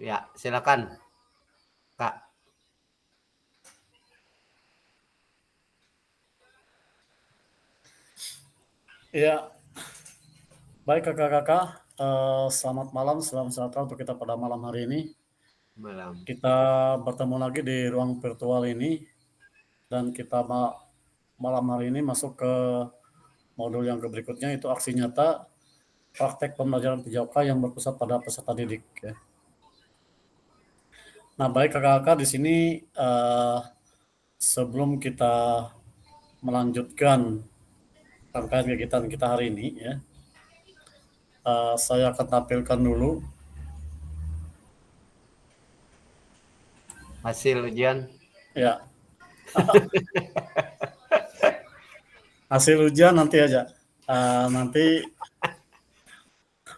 Ya, silakan, Kak. Ya, baik kakak-kakak, selamat malam, selamat sejahtera untuk kita pada malam hari ini. Malam. Kita bertemu lagi di ruang virtual ini dan kita malam hari ini masuk ke modul yang berikutnya, itu aksi nyata praktek pembelajaran PJOK yang berpusat pada peserta didik. Ya. Nah, baik kakak-kakak, di sini sebelum kita melanjutkan rangkaian kegiatan kita hari ini, ya, saya akan tampilkan dulu. Hasil ujian. Ya, hasil ujian nanti aja. Nanti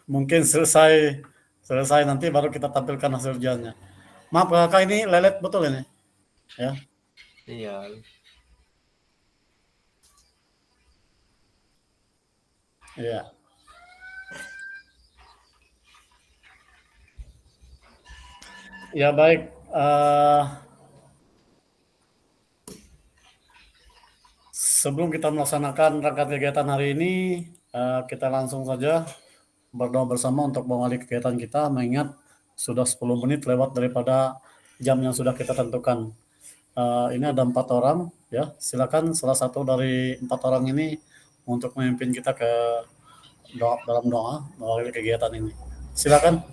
mungkin selesai nanti baru kita tampilkan hasil ujiannya. Maaf kakak, ini lelet betul ini, ya. Iya. Iya. Ya baik. Sebelum kita melaksanakan rangkaian kegiatan hari ini, kita langsung saja berdoa bersama untuk mengawali kegiatan kita, mengingat sudah 10 menit lewat daripada jam yang sudah kita tentukan. Ini ada 4 orang, ya. Silakan salah satu dari 4 orang ini untuk memimpin kita ke dalam doa mengawali kegiatan ini. Silakan.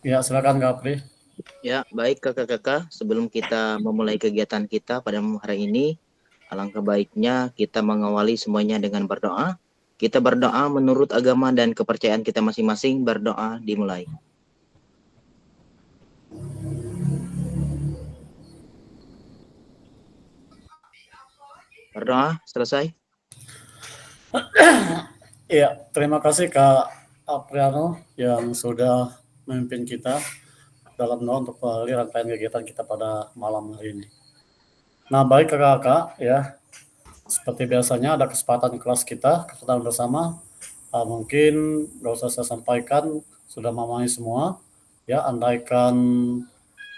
Ya, silakan Kak Apri. Ya, baik kakak-kakak, sebelum kita memulai kegiatan kita pada hari ini, alangkah baiknya kita mengawali semuanya dengan berdoa. Kita berdoa menurut agama dan kepercayaan kita masing-masing, berdoa dimulai. Berdoa, selesai. Iya, terima kasih Kak Apriano yang sudah memimpin kita dalam doa untuk rangkaian kegiatan kita pada malam hari ini. Nah, baik kakak-kakak, ya, seperti biasanya ada kesempatan kelas kita, kegiatan bersama. Mungkin nggak usah saya sampaikan, sudah memahami semua. Ya, andaikan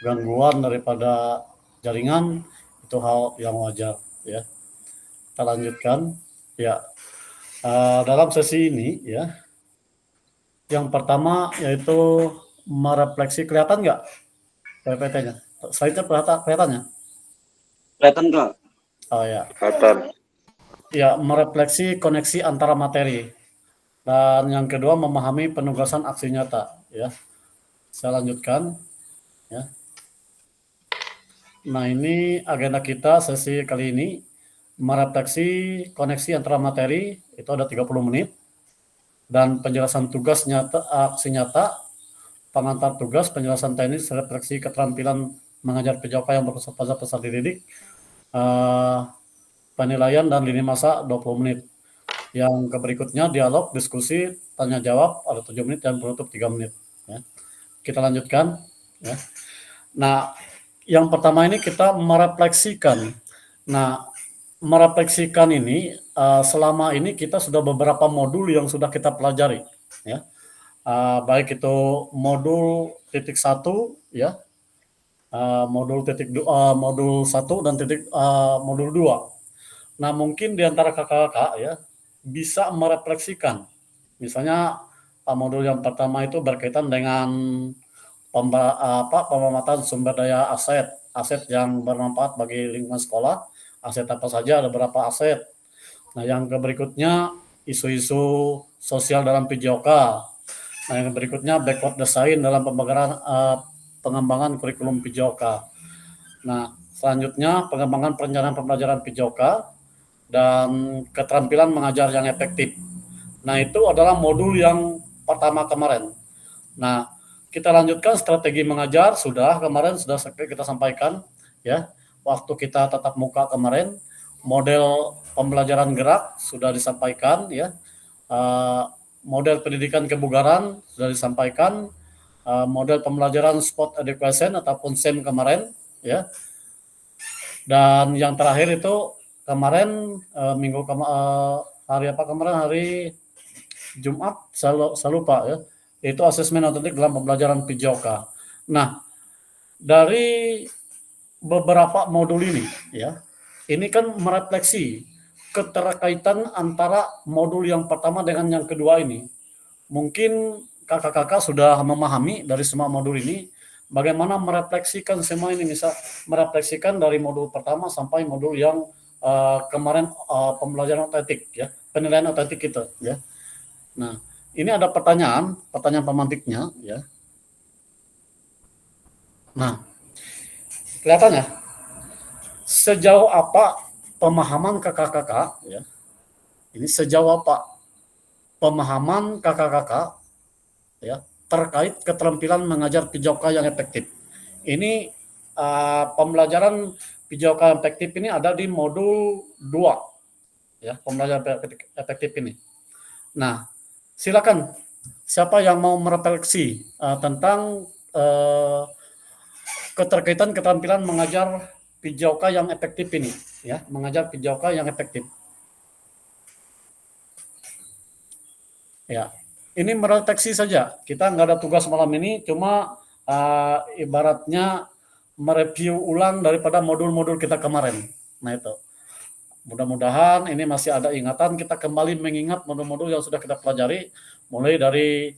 gangguan daripada jaringan, itu hal yang wajar. Ya, kita lanjutkan. Ya, dalam sesi ini, ya, yang pertama yaitu merefleksi. Kelihatan nggak PPT-nya? Slide-nya kelihatan ya? Kelihatan Kak? Oh ya. Kelihatan. Ya, merefleksi koneksi antara materi. Dan yang kedua, memahami penugasan aksi nyata. Ya, saya lanjutkan. Ya. Nah, ini agenda kita sesi kali ini. Merefleksi koneksi antara materi, itu ada 30 menit. Dan penjelasan tugas nyata, aksi nyata, pengantar tugas, penjelasan teknis, refleksi keterampilan mengajar PJOK yang berpusat pada peserta didik, penilaian dan lini masa 20 menit. Yang berikutnya dialog, diskusi, tanya jawab ada 7 menit dan penutup 3 menit. Ya. Kita lanjutkan. Ya. Nah, yang pertama ini kita merefleksikan. Nah, merefleksikan ini selama ini kita sudah beberapa modul yang sudah kita pelajari. Ya. Baik itu modul titik 1, ya, modul 1 dan modul 2. Nah, mungkin di antara kakak-kakak, ya, bisa merefleksikan. Misalnya modul yang pertama itu berkaitan dengan pemetaan sumber daya aset yang bermanfaat bagi lingkungan sekolah. Aset apa saja, ada berapa aset. Nah, yang berikutnya isu-isu sosial dalam PJOK. Nah, yang berikutnya backward design dalam pengembangan kurikulum PJOK. Nah, selanjutnya pengembangan perencanaan pembelajaran PJOK dan keterampilan mengajar yang efektif. Nah, itu adalah modul yang pertama kemarin. Nah, kita lanjutkan strategi mengajar, sudah kemarin sudah kita sampaikan, ya. Waktu kita tatap muka kemarin, model pembelajaran gerak sudah disampaikan, ya. Model pendidikan kebugaran sudah disampaikan, model pembelajaran sport education ataupun SEM kemarin, ya. Dan yang terakhir itu kemarin hari apa kemarin, hari Jumat saya lupa ya. Itu asesmen otentik dalam pembelajaran PJOK. Nah, dari beberapa modul ini ya, ini kan merefleksi keterkaitan antara modul yang pertama dengan yang kedua ini. Mungkin kakak-kakak sudah memahami dari semua modul ini bagaimana merefleksikan semua ini, misal merefleksikan dari modul pertama sampai modul yang kemarin pembelajaran otentik ya, penilaian otentik kita ya. Nah, ini ada pertanyaan pemantiknya ya. Nah, kelihatannya sejauh apa pemahaman kakak-kakak ya. Ini sejauh apa pemahaman kakak-kakak ya terkait keterampilan mengajar PJOK yang efektif. Ini pembelajaran PJOK yang efektif ini ada di modul 2 ya, pembelajaran efektif ini. Nah, silakan siapa yang mau merefleksi tentang keterkaitan keterampilan mengajar PJOK yang efektif ini ya, mengajar PJOK yang efektif. Ya, ini merefleksi saja. Kita nggak ada tugas malam ini, cuma ibaratnya mereview ulang daripada modul-modul kita kemarin. Nah itu, mudah-mudahan ini masih ada ingatan, kita kembali mengingat modul-modul yang sudah kita pelajari, mulai dari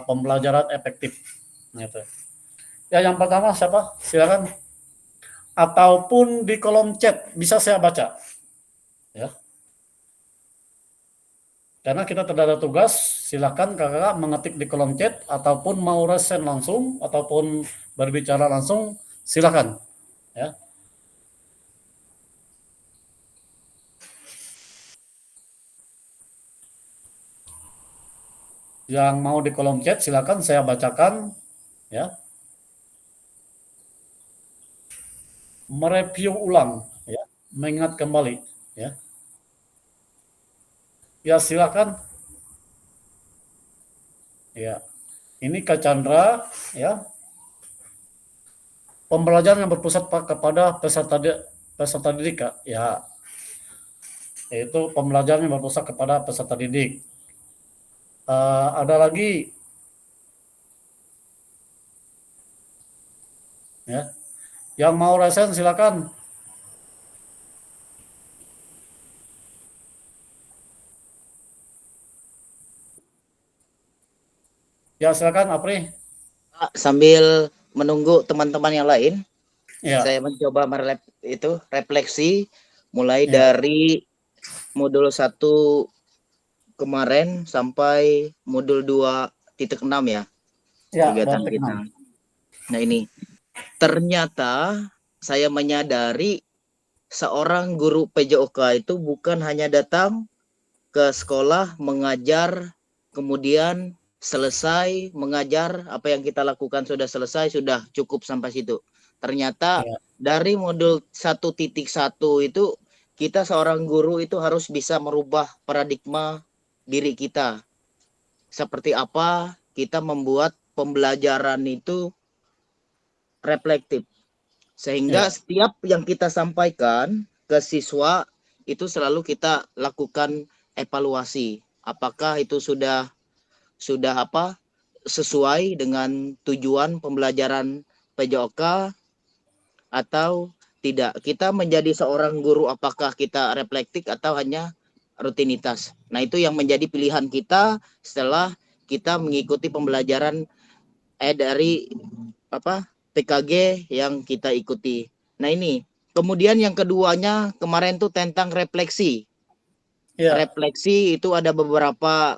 pembelajaran efektif. Nah itu. Ya, yang pertama siapa? Silakan. Ataupun di kolom chat bisa saya baca. Ya. Karena kita tidak ada tugas, silakan kakak mengetik di kolom chat ataupun mau resen langsung ataupun berbicara langsung, silakan. Ya. Yang mau di kolom chat silakan saya bacakan ya. Mereview ulang ya, mengingat kembali ya. Ya, silakan. Ya. Ini Kak Chandra ya. Pembelajaran yang berpusat kepada peserta didik Kak. Ya. Yaitu pembelajaran yang berpusat kepada peserta didik. Ada lagi ya. Yang mau resen silakan. Ya, silakan Apri. Sambil menunggu teman-teman yang lain, Ya. saya mencoba refleksi mulai Ya. dari modul 1 kemarin sampai modul 2.6 ya, kegiatan kita. Nah ini, ternyata saya menyadari seorang guru PJOK itu bukan hanya datang ke sekolah mengajar, kemudian selesai mengajar, apa yang kita lakukan sudah selesai, sudah cukup sampai situ. Ternyata dari modul 1.1 itu kita seorang guru itu harus bisa merubah paradigma diri kita. Seperti apa kita membuat pembelajaran itu reflektif. Sehingga setiap yang kita sampaikan ke siswa itu selalu kita lakukan evaluasi. Apakah itu sudah sesuai dengan tujuan pembelajaran PJOK atau tidak. Kita menjadi seorang guru, apakah kita reflektif atau hanya rutinitas. Nah, itu yang menjadi pilihan kita setelah kita mengikuti pembelajaran dari PKG yang kita ikuti. Nah, ini. Kemudian yang keduanya kemarin tuh tentang refleksi. Refleksi itu ada beberapa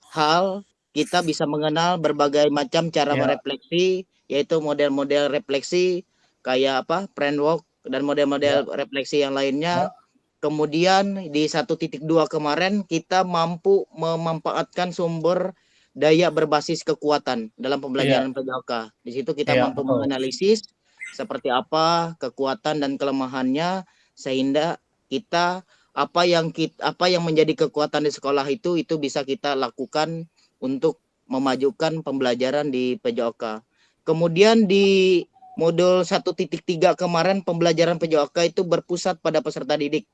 hal, kita bisa mengenal berbagai macam cara merefleksi, yaitu model-model refleksi kayak framework dan model-model refleksi yang lainnya. Kemudian di 1.2 kemarin kita mampu memanfaatkan sumber daya berbasis kekuatan dalam pembelajaran PJOK. Di situ kita mampu menganalisis seperti apa kekuatan dan kelemahannya, sehingga kita apa yang menjadi kekuatan di sekolah itu bisa kita lakukan untuk memajukan pembelajaran di PJOK. Kemudian di modul 1.3 kemarin pembelajaran PJOK itu berpusat pada peserta didik.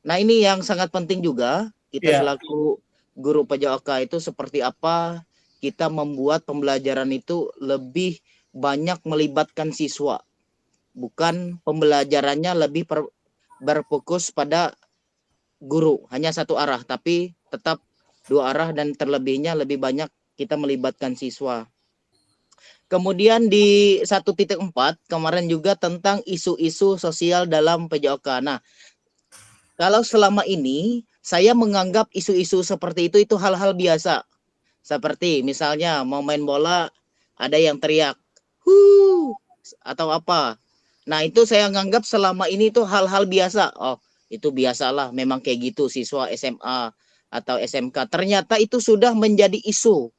Nah, ini yang sangat penting juga kita selaku guru PJOK itu seperti apa kita membuat pembelajaran itu lebih banyak melibatkan siswa. Bukan pembelajarannya lebih berfokus pada guru, hanya satu arah, tapi tetap dua arah dan terlebihnya lebih banyak kita melibatkan siswa. Kemudian di 1.4 kemarin juga tentang isu-isu sosial dalam PJOK. Nah, kalau selama ini saya menganggap isu-isu seperti itu hal-hal biasa. Seperti misalnya mau main bola ada yang teriak, "Hu!" atau apa. Nah, itu saya menganggap selama ini itu hal-hal biasa. Oh, itu biasalah, memang kayak gitu siswa SMA atau SMK. Ternyata itu sudah menjadi isu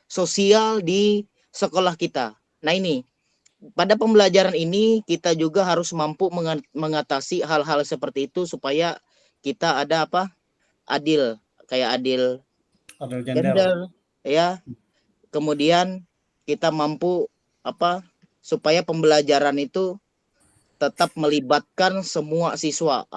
sosial di sekolah kita. Nah, ini pada pembelajaran ini kita juga harus mampu mengatasi hal-hal seperti itu supaya kita ada apa? Adil, kayak adil Ada gender. gender ya. Kemudian kita mampu apa? Supaya pembelajaran itu tetap melibatkan semua siswa.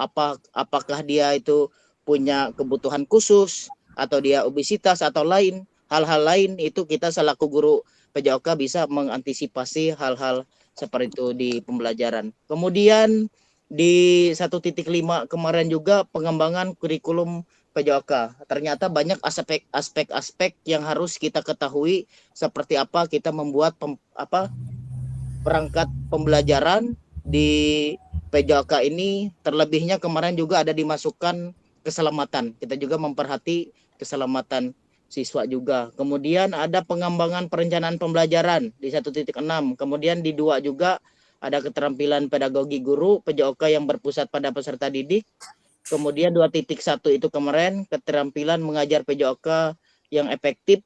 Apakah dia itu punya kebutuhan khusus atau dia obesitas atau lain hal-hal lain, itu kita selaku guru PJOK bisa mengantisipasi hal-hal seperti itu di pembelajaran. Kemudian di 1.5 kemarin juga pengembangan kurikulum PJOK. Ternyata banyak aspek-aspek yang harus kita ketahui, seperti apa kita membuat perangkat pembelajaran di PJOK ini. Terlebihnya kemarin juga ada dimasukkan keselamatan. Kita juga memperhati keselamatan siswa juga. Kemudian ada pengembangan perencanaan pembelajaran di 1.6. Kemudian di 2 juga ada keterampilan pedagogi guru PJOK yang berpusat pada peserta didik. Kemudian 2.1 itu kemarin keterampilan mengajar PJOK yang efektif.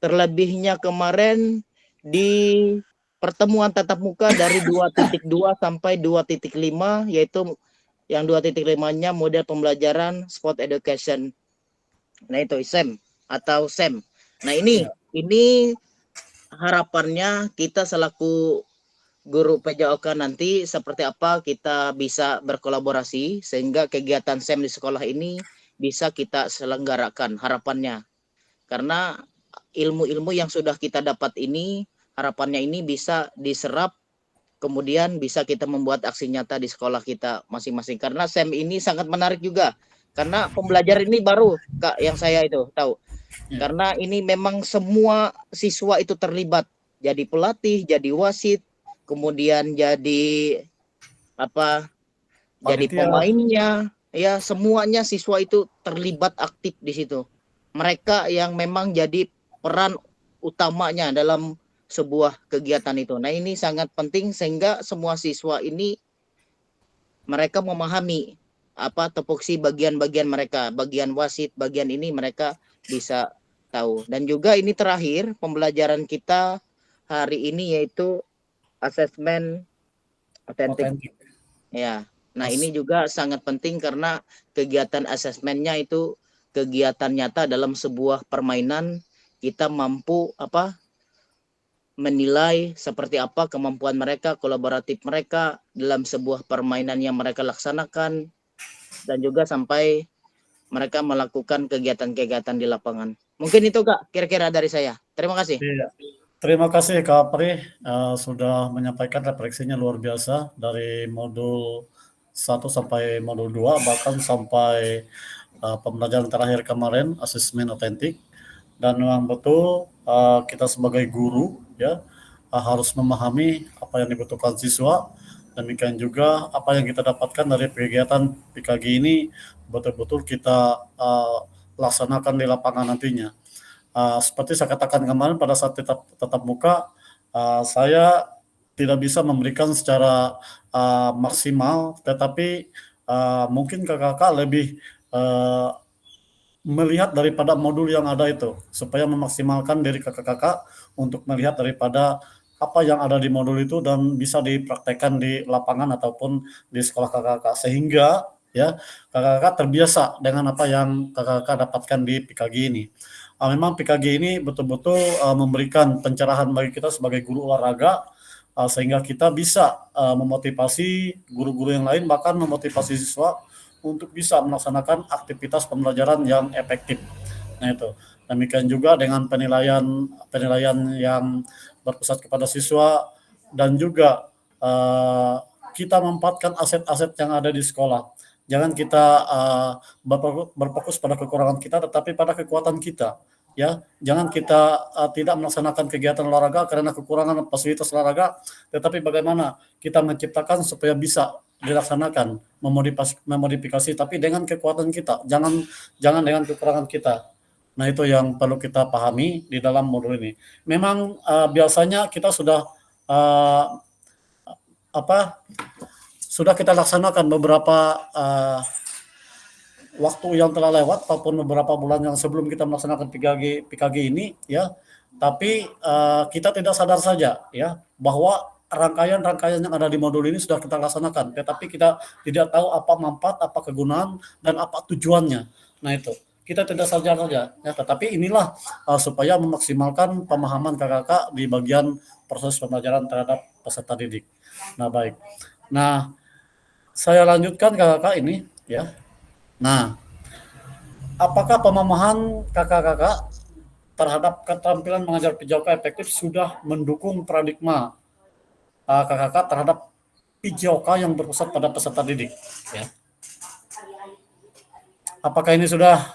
Terlebihnya kemarin di pertemuan tatap muka dari 2.2 sampai 2.5, yaitu yang 2.5-nya model pembelajaran sport education. Nah, itu SEM atau SEM. Nah, ini harapannya kita selaku guru PJOK nanti seperti apa kita bisa berkolaborasi sehingga kegiatan SEM di sekolah ini bisa kita selenggarakan, harapannya. Karena ilmu-ilmu yang sudah kita dapat ini, harapannya ini bisa diserap, kemudian bisa kita membuat aksi nyata di sekolah kita masing-masing. Karena SEM ini sangat menarik juga. Karena pembelajaran ini baru, Kak, yang saya itu tahu. Karena ini memang semua siswa itu terlibat. Jadi pelatih, jadi wasit, kemudian jadi jadi pemainnya, ya semuanya siswa itu terlibat aktif di situ. Mereka yang memang jadi peran utamanya dalam sebuah kegiatan itu. Nah, ini sangat penting sehingga semua siswa ini mereka memahami tupoksi bagian-bagian mereka, bagian wasit, bagian ini mereka bisa tahu. Dan juga ini terakhir pembelajaran kita hari ini yaitu asesmen otentik. Ya. Nah, ini juga sangat penting karena kegiatan asesmennya itu kegiatan nyata dalam sebuah permainan. Kita mampu menilai seperti apa kemampuan mereka, kolaboratif mereka dalam sebuah permainan yang mereka laksanakan, dan juga sampai mereka melakukan kegiatan-kegiatan di lapangan. Mungkin itu, Kak, kira-kira dari saya. Terima kasih. Iya. Terima kasih Kak Pri sudah menyampaikan refleksinya luar biasa dari modul 1 sampai modul 2, bahkan sampai pembelajaran terakhir kemarin, asesmen otentik. Dan memang betul kita sebagai guru ya harus memahami apa yang dibutuhkan siswa. Demikian juga apa yang kita dapatkan dari kegiatan PKG ini betul-betul kita laksanakan di lapangan nantinya. Seperti saya katakan kemarin pada saat tatap muka, saya tidak bisa memberikan secara maksimal, tetapi mungkin kakak lebih melihat daripada modul yang ada itu, supaya memaksimalkan dari kakak-kakak untuk melihat daripada apa yang ada di modul itu dan bisa dipraktekkan di lapangan ataupun di sekolah kakak-kakak, sehingga ya kakak-kakak terbiasa dengan apa yang kakak-kakak dapatkan di PKG ini. Memang PKG ini betul-betul memberikan pencerahan bagi kita sebagai guru olahraga, sehingga kita bisa memotivasi guru-guru yang lain, bahkan memotivasi siswa untuk bisa melaksanakan aktivitas pembelajaran yang efektif. Nah itu, demikian juga dengan penilaian yang berpusat kepada siswa dan juga kita memanfaatkan aset-aset yang ada di sekolah. Jangan kita berfokus pada kekurangan kita, tetapi pada kekuatan kita. Ya, jangan kita tidak melaksanakan kegiatan olahraga karena kekurangan fasilitas olahraga, tetapi bagaimana kita menciptakan supaya bisa dilaksanakan, memodifikasi, tapi dengan kekuatan kita, jangan dengan kekurangan kita. Nah itu yang perlu kita pahami di dalam modul ini. Memang biasanya kita sudah sudah kita laksanakan beberapa waktu yang telah lewat ataupun beberapa bulan yang sebelum kita melaksanakan PKG ini ya, tapi kita tidak sadar saja ya bahwa rangkaian yang ada di modul ini sudah kita laksanakan, tetapi kita tidak tahu apa manfaat, apa kegunaan, dan apa tujuannya. Nah itu kita tidak sadar saja ya, tetapi inilah supaya memaksimalkan pemahaman kakak-kakak di bagian proses pembelajaran terhadap peserta didik. Nah baik, nah saya lanjutkan kakak-kakak ini ya. Nah, apakah pemahaman kakak-kakak terhadap keterampilan mengajar PJOK efektif sudah mendukung paradigma kakak-kakak terhadap PJOK yang berpusat pada peserta didik? Ya. Apakah ini sudah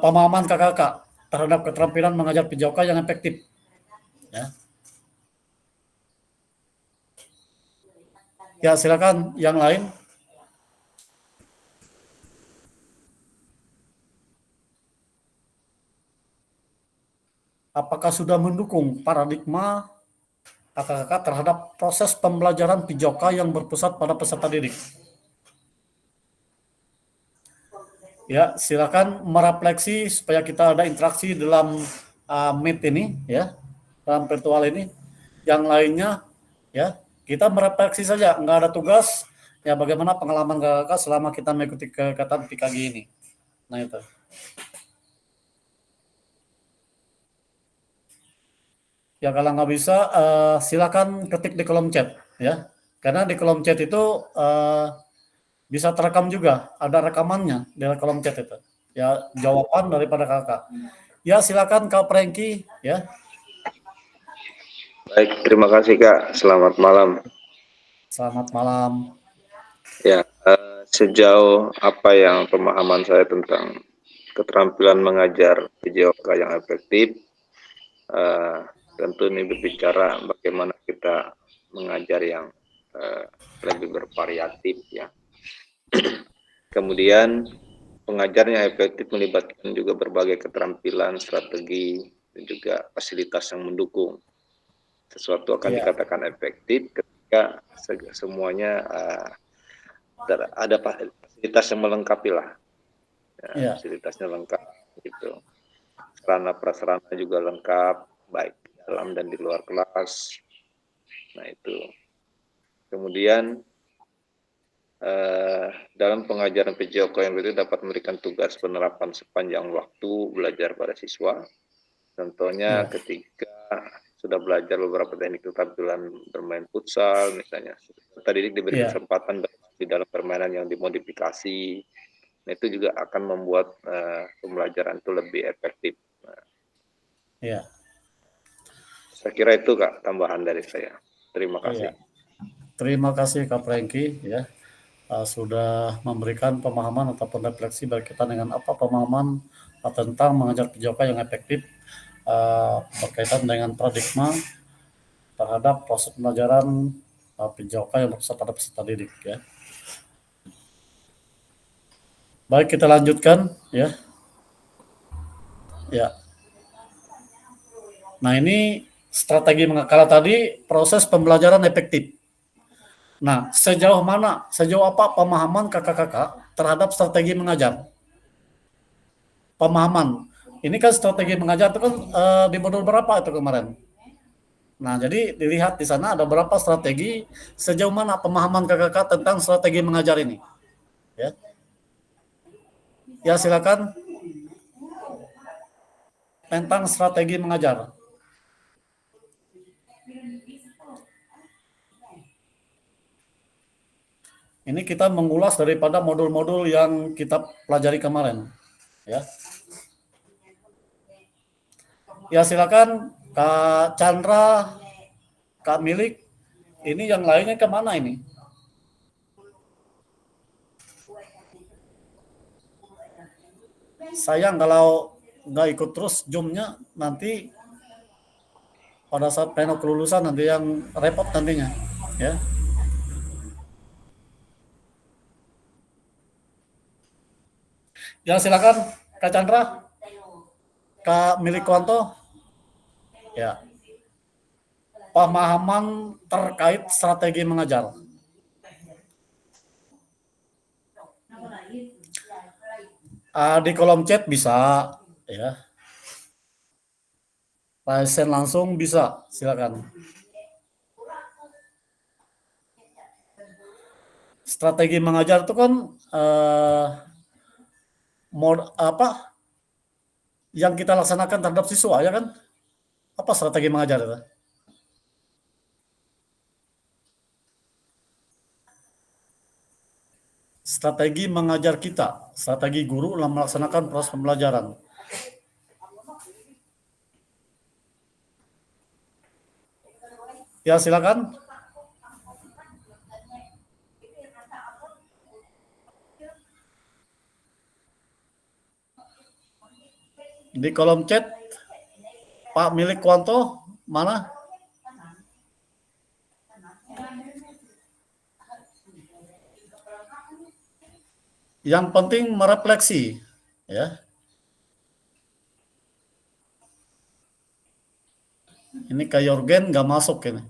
pemahaman kakak-kakak terhadap keterampilan mengajar PJOK yang efektif? Ya. Ya, silakan yang lain. Apakah sudah mendukung paradigma kakak-kakak terhadap proses pembelajaran PJOK yang berpusat pada peserta didik? Ya, silakan merefleksi supaya kita ada interaksi dalam Meet ini, ya, dalam virtual ini. Yang lainnya, ya, kita merefleksi saja, nggak ada tugas. Ya, bagaimana pengalaman kakak selama kita mengikuti kegiatan PKG ini? Nah itu. Ya kalau nggak bisa silakan ketik di kolom chat ya, karena di kolom chat itu bisa terekam juga, ada rekamannya di kolom chat itu ya, jawaban daripada kakak. Ya silakan Kak Prengki ya. Baik, terima kasih Kak. Selamat malam. Selamat malam. Ya, sejauh apa yang pemahaman saya tentang keterampilan mengajar PJOK yang efektif, tentu ini berbicara bagaimana kita mengajar yang lebih bervariatif ya. Kemudian pengajarnya efektif melibatkan juga berbagai keterampilan, strategi, dan juga fasilitas yang mendukung. Sesuatu akan dikatakan efektif ketika semuanya ada fasilitas yang melengkapi lah. Ya, fasilitasnya lengkap gitu. Sarana prasarana juga lengkap, baik dalam dan di luar kelas. Nah itu. Kemudian dalam pengajaran PJOK yang itu dapat memberikan tugas penerapan sepanjang waktu belajar pada siswa. Contohnya ketika sudah belajar beberapa teknik keterampilan bermain futsal misalnya, peserta didik diberi kesempatan di dalam permainan yang dimodifikasi. Nah, itu juga akan membuat pembelajaran itu lebih efektif. Iya. Saya kira itu Kak tambahan dari saya. Terima kasih. Terima kasih Kak Prengki ya, sudah memberikan pemahaman ataupun refleksi bagi kita dengan apa pemahaman tentang mengajar PJOK yang efektif berkaitan dengan paradigma terhadap proses pembelajaran PJOK yang berpusat pada peserta didik ya. Baik, kita lanjutkan ya. Ya. Nah, ini strategi kalau tadi proses pembelajaran efektif. Nah, sejauh apa pemahaman kakak-kakak terhadap strategi mengajar? Pemahaman. Ini kan strategi mengajar itu kan di modul berapa itu kemarin? Nah, jadi dilihat di sana ada berapa strategi, sejauh mana pemahaman kakak-kakak tentang strategi mengajar ini. Ya. Ya, silakan. Tentang strategi mengajar. Ini kita mengulas daripada modul-modul yang kita pelajari kemarin, ya. Ya silakan Kak Chandra, Kak Milik, ini yang lainnya kemana ini? Sayang kalau nggak ikut terus Zoom-nya, nanti pada saat pleno kelulusan nanti yang repot nantinya, ya. Ya silakan Kak Chandra, Kak Milik Kwanto, ya. Pemahaman terkait strategi mengajar. Di kolom chat bisa, ya. Pasien langsung bisa, silakan. Strategi mengajar itu kan apa yang kita laksanakan terhadap siswa, ya kan? Apa strategi mengajar itu? Strategi mengajar kita, strategi guru dalam melaksanakan proses pembelajaran. Ya silakan. Di kolom chat Pak Milik Kwanto mana? Yang penting merefleksi, ya. Ini Kak Yorgen nggak masuk ini.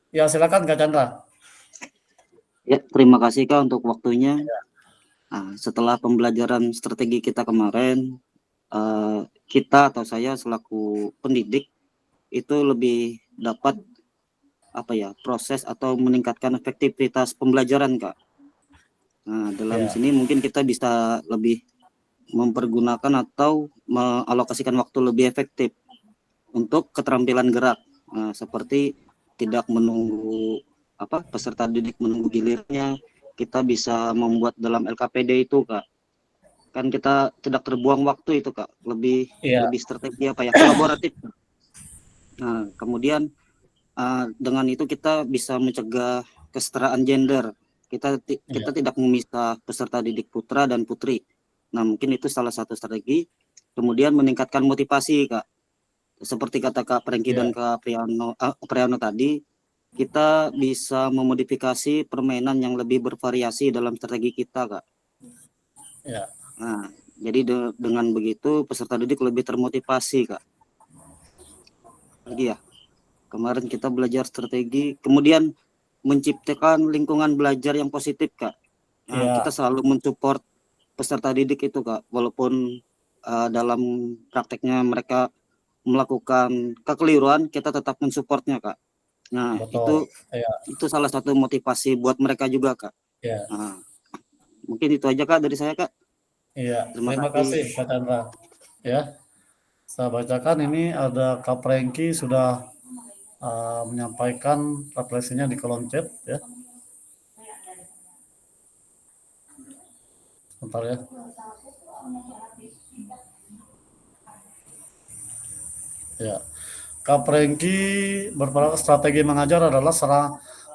Ya silakan Kak Chandra. Ya, terima kasih Kak untuk waktunya. Nah, setelah pembelajaran strategi kita kemarin, kita atau saya selaku pendidik itu lebih dapat proses atau meningkatkan efektivitas pembelajaran Kak. Nah, dalam sini mungkin kita bisa lebih mempergunakan atau mengalokasikan waktu lebih efektif untuk keterampilan gerak, seperti tidak menunggu peserta didik menunggu gilirnya, kita bisa membuat dalam LKPD itu Kak. Kan kita tidak terbuang waktu itu Kak, lebih strategi kolaboratif. Nah, kemudian dengan itu kita bisa mencegah kesetaraan gender. Kita tidak memisah peserta didik putra dan putri. Nah, mungkin itu salah satu strategi. Kemudian meningkatkan motivasi Kak. Seperti kata Kak Prengki dan Kak Priano tadi, kita bisa memodifikasi permainan yang lebih bervariasi dalam strategi kita Kak. Ya. Nah, jadi dengan begitu peserta didik lebih termotivasi Kak. Lagi ya, kemarin kita belajar strategi, kemudian menciptakan lingkungan belajar yang positif Kak. Nah, kita selalu mensupport peserta didik itu Kak, walaupun dalam prakteknya mereka melakukan kekeliruan, kita tetap mensupportnya Kak. Nah, itu salah satu motivasi buat mereka juga Kak. Nah, mungkin itu aja Kak dari saya Kak. Iya, terima kasih Kak Chandra. Ya, saya bacakan ini ada Kak Prengki sudah menyampaikan refleksinya di kolom chat, ya. Sebentar ya. Ya, Kak Prengki berpendapat strategi mengajar adalah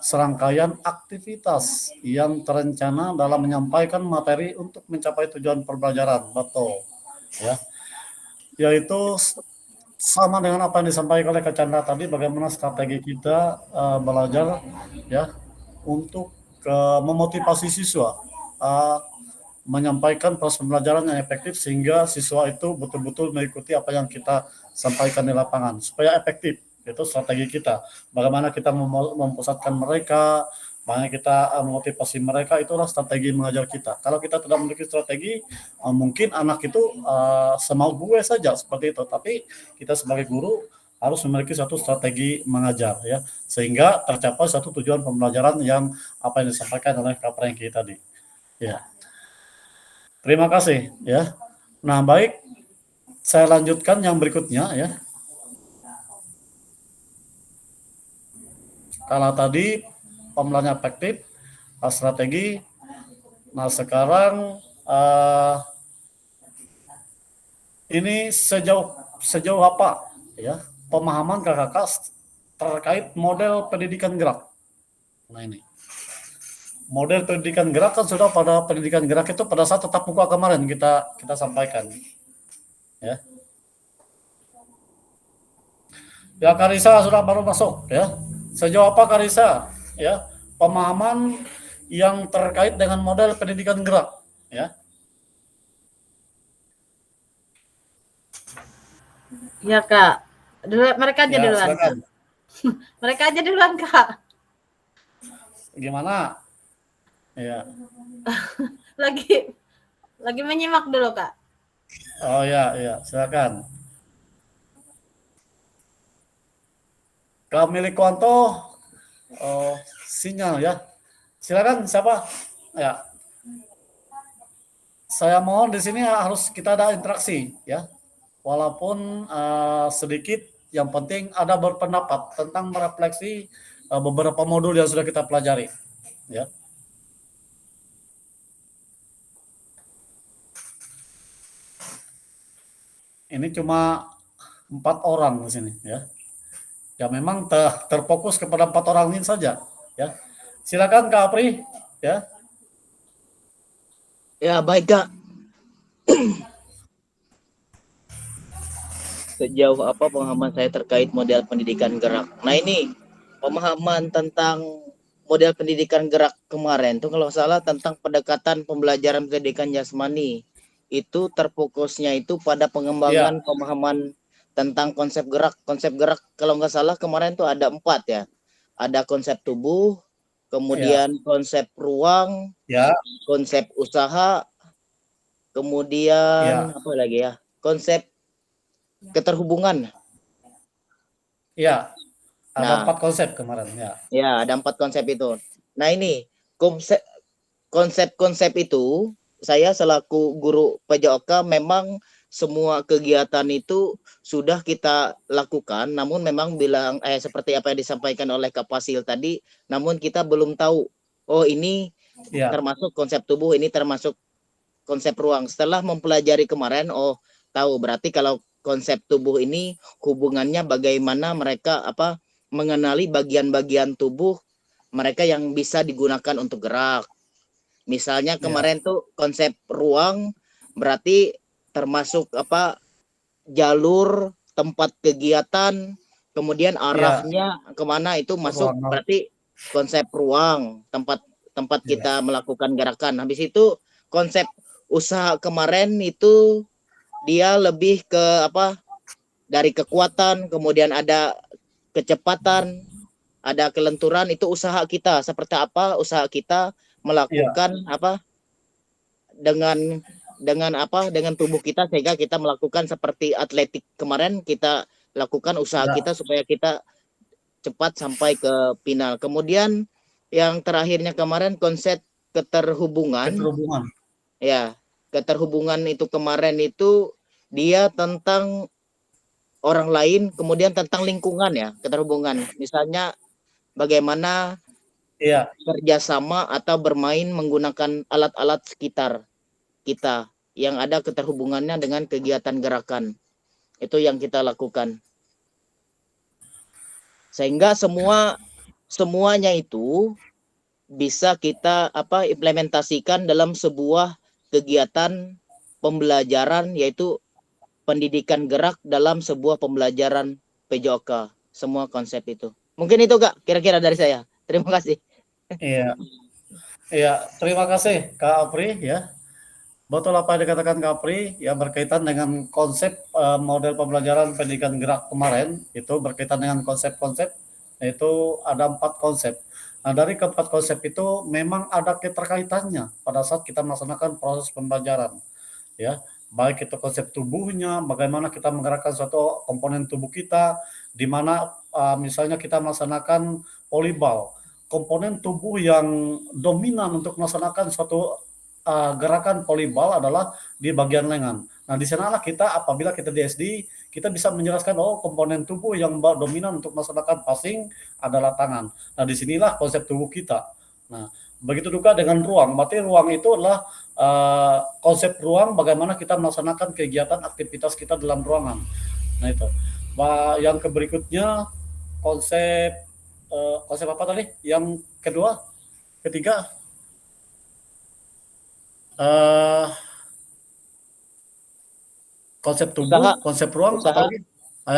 serangkaian aktivitas yang terencana dalam menyampaikan materi untuk mencapai tujuan pembelajaran. Betul, ya. Yaitu sama dengan apa yang disampaikan oleh Kak Chandra tadi, bagaimana strategi kita belajar, ya, untuk memotivasi siswa menyampaikan proses pembelajaran yang efektif sehingga siswa itu betul-betul mengikuti apa yang kita sampaikan di lapangan supaya efektif. Itu strategi kita. Bagaimana kita memposatkan mereka, bagaimana kita memotivasi mereka, itulah strategi mengajar kita. Kalau kita tidak memiliki strategi, mungkin anak itu semau gue saja seperti itu. Tapi kita sebagai guru harus memiliki satu strategi mengajar, ya, sehingga tercapai satu tujuan pembelajaran yang apa yang disampaikan oleh Kak Prengki tadi. Ya. Terima kasih ya. Nah, baik, saya lanjutkan yang berikutnya ya. Kalau tadi pembelajaran efektif, strategi. Nah, sekarang ini sejauh apa ya pemahaman kakak terkait model pendidikan gerak. Nah, ini model pendidikan gerak kan sudah pada pendidikan gerak itu pada saat tatap muka kemarin kita sampaikan ya. Ya, Karisa sudah baru masuk ya. Sejauh apa Karisa ya pemahaman yang terkait dengan model pendidikan gerak ya? Ya Kak, mereka aja Ya, duluan Kak. silakan. Mereka aja duluan Kak. Gimana? Ya. Lagi menyimak dulu Kak. Oh ya, silakan. Kak milik Konto, sinyal ya. Silakan siapa? Ya. Saya mohon di sini harus kita ada interaksi ya. Walaupun sedikit, yang penting ada berpendapat tentang merefleksi beberapa modul yang sudah kita pelajari ya. Ini cuma 4 orang di sini ya. Ya memang terfokus kepada 4 orang ini saja ya. Silakan Kak Apri ya. Ya, baik Kak. Sejauh apa pemahaman saya terkait model pendidikan gerak. Nah, ini pemahaman tentang model pendidikan gerak kemarin tuh kalau salah tentang pendekatan pembelajaran pendidikan jasmani. Itu terfokusnya itu pada pengembangan pemahaman tentang konsep gerak. Konsep gerak kalau nggak salah kemarin tuh ada 4 ya. Ada konsep tubuh, kemudian konsep ruang, Ya. konsep usaha, kemudian apa lagi ya? Konsep keterhubungan. Iya, ada Nah, 4 konsep kemarin ya. Ya, ada 4 konsep itu. Nah, ini konsep-konsep itu saya selaku guru PJOK memang semua kegiatan itu sudah kita lakukan, namun memang seperti apa yang disampaikan oleh Kak Fasil tadi, namun kita belum tahu, oh ini termasuk konsep tubuh, ini termasuk konsep ruang. Setelah mempelajari kemarin, oh tahu berarti kalau konsep tubuh ini hubungannya bagaimana mereka mengenali bagian-bagian tubuh mereka yang bisa digunakan untuk gerak. Misalnya kemarin tuh konsep ruang berarti termasuk jalur tempat kegiatan, kemudian arahnya kemana itu masuk berarti konsep ruang tempat kita melakukan gerakan. Habis itu konsep usaha kemarin itu dia lebih ke dari kekuatan, kemudian ada kecepatan, ada kelenturan, itu usaha kita. Seperti apa usaha kita melakukan dengan tubuh kita sehingga kita melakukan seperti atletik kemarin kita lakukan usaha kita supaya kita cepat sampai ke final. Kemudian yang terakhirnya kemarin konsep keterhubungan. Ya, keterhubungan itu kemarin itu dia tentang orang lain, kemudian tentang lingkungan ya, keterhubungan. Misalnya bagaimana kerjasama atau bermain menggunakan alat-alat sekitar kita yang ada keterhubungannya dengan kegiatan gerakan. Itu yang kita lakukan. Sehingga semuanya itu bisa kita implementasikan dalam sebuah kegiatan pembelajaran, yaitu pendidikan gerak dalam sebuah pembelajaran PJOK. Semua konsep itu. Mungkin itu Kak, kira-kira dari saya. Terima kasih. Iya, terima kasih Kak Apri ya. Betul apa yang dikatakan Kak Apri ya, berkaitan dengan konsep model pembelajaran pendidikan gerak kemarin, itu berkaitan dengan konsep-konsep, yaitu ada 4 konsep. Nah, dari keempat konsep itu memang ada keterkaitannya pada saat kita melaksanakan proses pembelajaran ya, baik itu konsep tubuhnya, bagaimana kita menggerakkan suatu komponen tubuh kita, di mana misalnya kita melaksanakan volleyball, komponen tubuh yang dominan untuk melaksanakan suatu gerakan volleyball adalah di bagian lengan. Nah, di sanalah kita apabila kita di SD, kita bisa menjelaskan komponen tubuh yang dominan untuk melaksanakan passing adalah tangan. Nah, disinilah konsep tubuh kita. Nah, begitu juga dengan ruang. Berarti ruang itu adalah konsep ruang bagaimana kita melaksanakan kegiatan aktivitas kita dalam ruangan. Nah, itu. Yang berikutnya konsep apa tadi? Yang kedua, ketiga, konsep tubuh, Usaha. konsep ruang, Usaha. apalagi?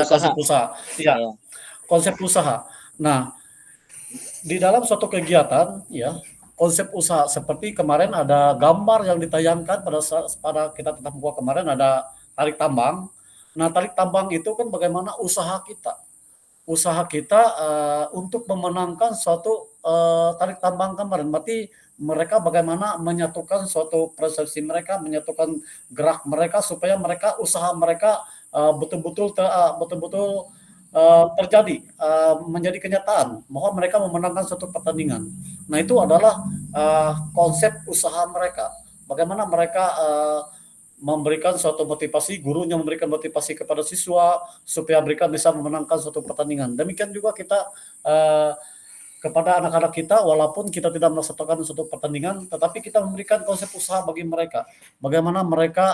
Konsep usaha. Iya, Ya. konsep usaha. Nah, di dalam suatu kegiatan, ya, konsep usaha seperti kemarin ada gambar yang ditayangkan pada kita tetap muka kemarin ada tarik tambang. Nah, tarik tambang itu kan bagaimana usaha kita untuk memenangkan suatu tarik tambang kemarin. Berarti mereka bagaimana menyatukan suatu persepsi mereka, menyatukan gerak mereka supaya mereka usaha mereka betul-betul terjadi, menjadi kenyataan bahwa mereka memenangkan suatu pertandingan. Nah, itu adalah konsep usaha mereka. Bagaimana mereka memberikan suatu motivasi, gurunya memberikan motivasi kepada siswa supaya mereka bisa memenangkan suatu pertandingan. Demikian juga kita kepada anak-anak kita, walaupun kita tidak melaksanakan suatu pertandingan, tetapi kita memberikan konsep usaha bagi mereka. Bagaimana mereka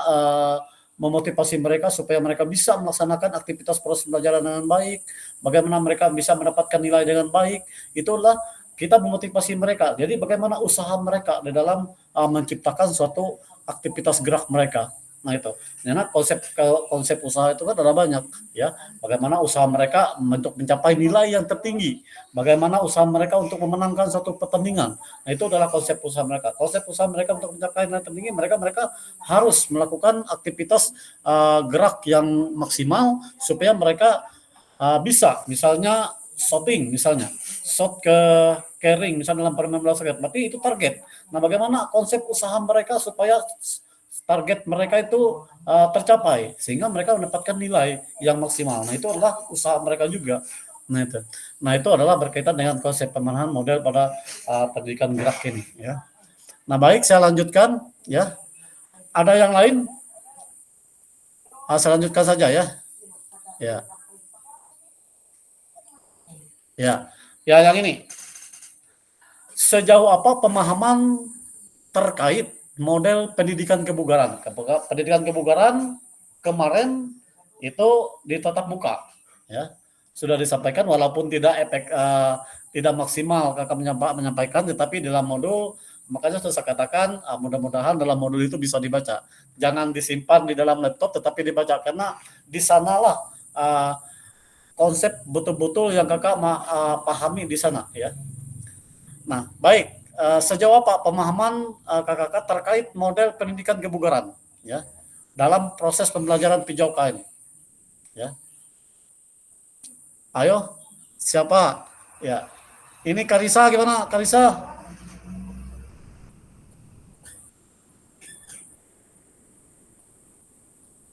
memotivasi mereka supaya mereka bisa melaksanakan aktivitas proses pembelajaran dengan baik, bagaimana mereka bisa mendapatkan nilai dengan baik, itulah kita memotivasi mereka. Jadi bagaimana usaha mereka di dalam menciptakan suatu aktivitas gerak mereka. Nah, itu. Karena konsep usaha itu kan ada banyak, ya. Bagaimana usaha mereka untuk mencapai nilai yang tertinggi, bagaimana usaha mereka untuk memenangkan suatu pertandingan. Nah, itu adalah konsep usaha mereka. Konsep usaha mereka untuk mencapai nilai tertinggi, mereka harus melakukan aktivitas gerak yang maksimal supaya mereka bisa, misalnya shooting, misalnya shot ke ring, misalnya dalam permainan bola basket, berarti itu target. Nah, bagaimana konsep usaha mereka supaya target mereka itu tercapai sehingga mereka mendapatkan nilai yang maksimal. Nah, itu adalah usaha mereka juga. Nah, itu adalah berkaitan dengan konsep pemanahan model pada pendidikan gerak ini, ya. Nah, baik, saya lanjutkan, ya. Ada yang lain? Saya lanjutkan saja, ya. Ya. Ya, yang ini. Sejauh apa pemahaman terkait model pendidikan kebugaran? Pendidikan kebugaran kemarin itu di tatap muka, ya. Sudah disampaikan walaupun tidak tidak maksimal kakak menyampaikan, tetapi dalam modul, makanya saya katakan mudah-mudahan dalam modul itu bisa dibaca. Jangan disimpan di dalam laptop, tetapi dibaca, karena di sanalah konsep betul-betul yang kakak pahami di sana, ya. Nah, baik, sejauh apa pemahaman kakak terkait model pendidikan kebugaran, ya, dalam proses pembelajaran PJOK ini, ya. Ayo, siapa? Ya, ini Karisa, gimana Karisa?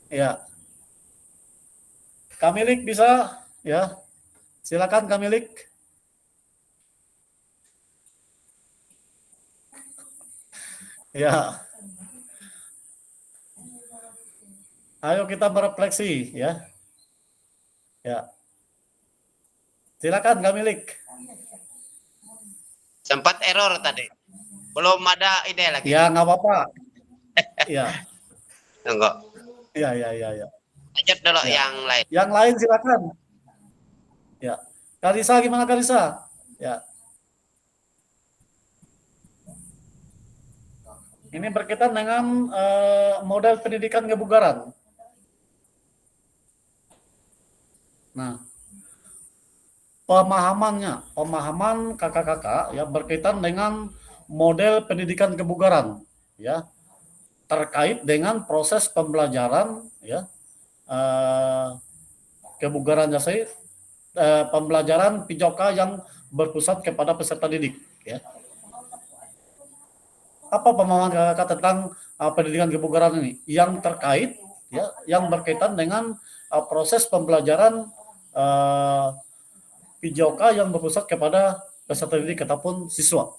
Ya, Kamilik bisa, ya. Silakan Kamilik. Ya. Ayo kita berefleksi, ya. Ya. Silakan Kamilik. Sempat error tadi. Belum ada ide lagi. Ya, nggak apa-apa. Ya. Tunggu. Ya. Lanjut dulu Ya. yang lain. Yang lain silakan. Ya. Karisa, gimana Karisa? Ya. Ini berkaitan dengan model pendidikan kebugaran. Nah, pemahaman kakak-kakak ya berkaitan dengan model pendidikan kebugaran, ya, terkait dengan proses pembelajaran, ya, kebugaran jasa, pembelajaran PJOK yang berpusat kepada peserta didik, ya. Apa pemahaman kakak tentang pendidikan kebugaran ini yang terkait, ya, yang berkaitan dengan proses pembelajaran PJOK yang berpusat kepada peserta didik ataupun siswa?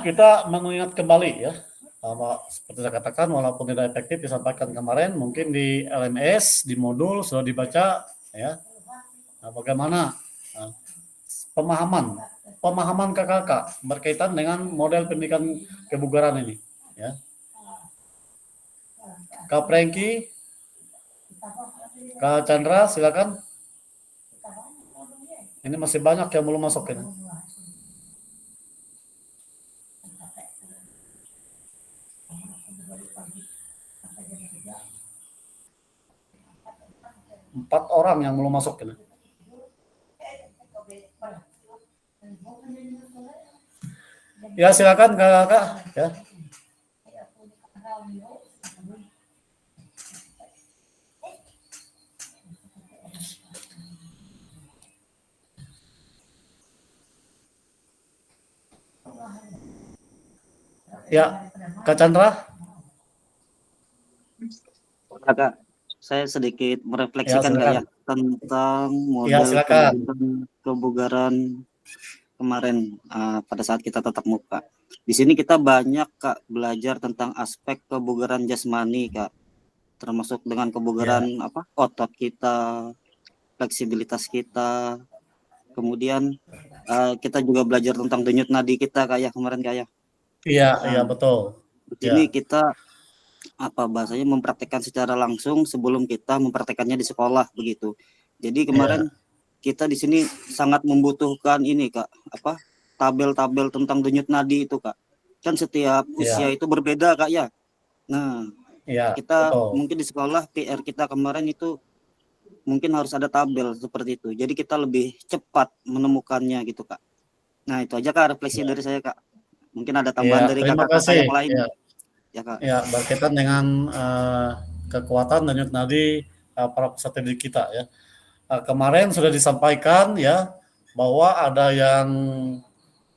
kita mengingat kembali ya, seperti saya katakan walaupun tidak efektif disampaikan kemarin, mungkin di LMS di modul sudah dibaca ya. Nah, bagaimana pemahaman kakak berkaitan dengan model pendidikan kebugaran ini ya. Kak Prengki, Kak Chandra, silakan. Ini masih banyak yang belum masuk ini. Empat orang yang belum masuk ini. Ya silakan kakak ya. Ya, Kak Chandra. Kakak, saya sedikit merefleksikan Ya, Kak ya tentang Ya, model silakan. kebugaran kemarin pada saat kita tatap muka. Di sini kita banyak Kak belajar tentang aspek kebugaran jasmani Kak, termasuk dengan kebugaran otot kita, fleksibilitas kita. Kemudian kita juga belajar tentang denyut nadi kita Kak ya kemarin Kak ya. Iya, betul. Di sini kita bahasanya mempraktekkan secara langsung sebelum kita mempraktekannya di sekolah begitu. Jadi kemarin kita di sini sangat membutuhkan ini Kak, tabel-tabel tentang denyut nadi itu Kak. Kan setiap usia itu berbeda Kak ya. Nah, kita mungkin di sekolah PR kita kemarin itu mungkin harus ada tabel seperti itu. Jadi kita lebih cepat menemukannya gitu Kak. Nah, itu aja Kak refleksi dari saya Kak. Mungkin ada tambahan dari kakak-kakak yang lain. Ya, Kak. Ya, berkaitan dengan kekuatan denyut nadi para peserta didik kita ya. Kemarin sudah disampaikan ya bahwa ada yang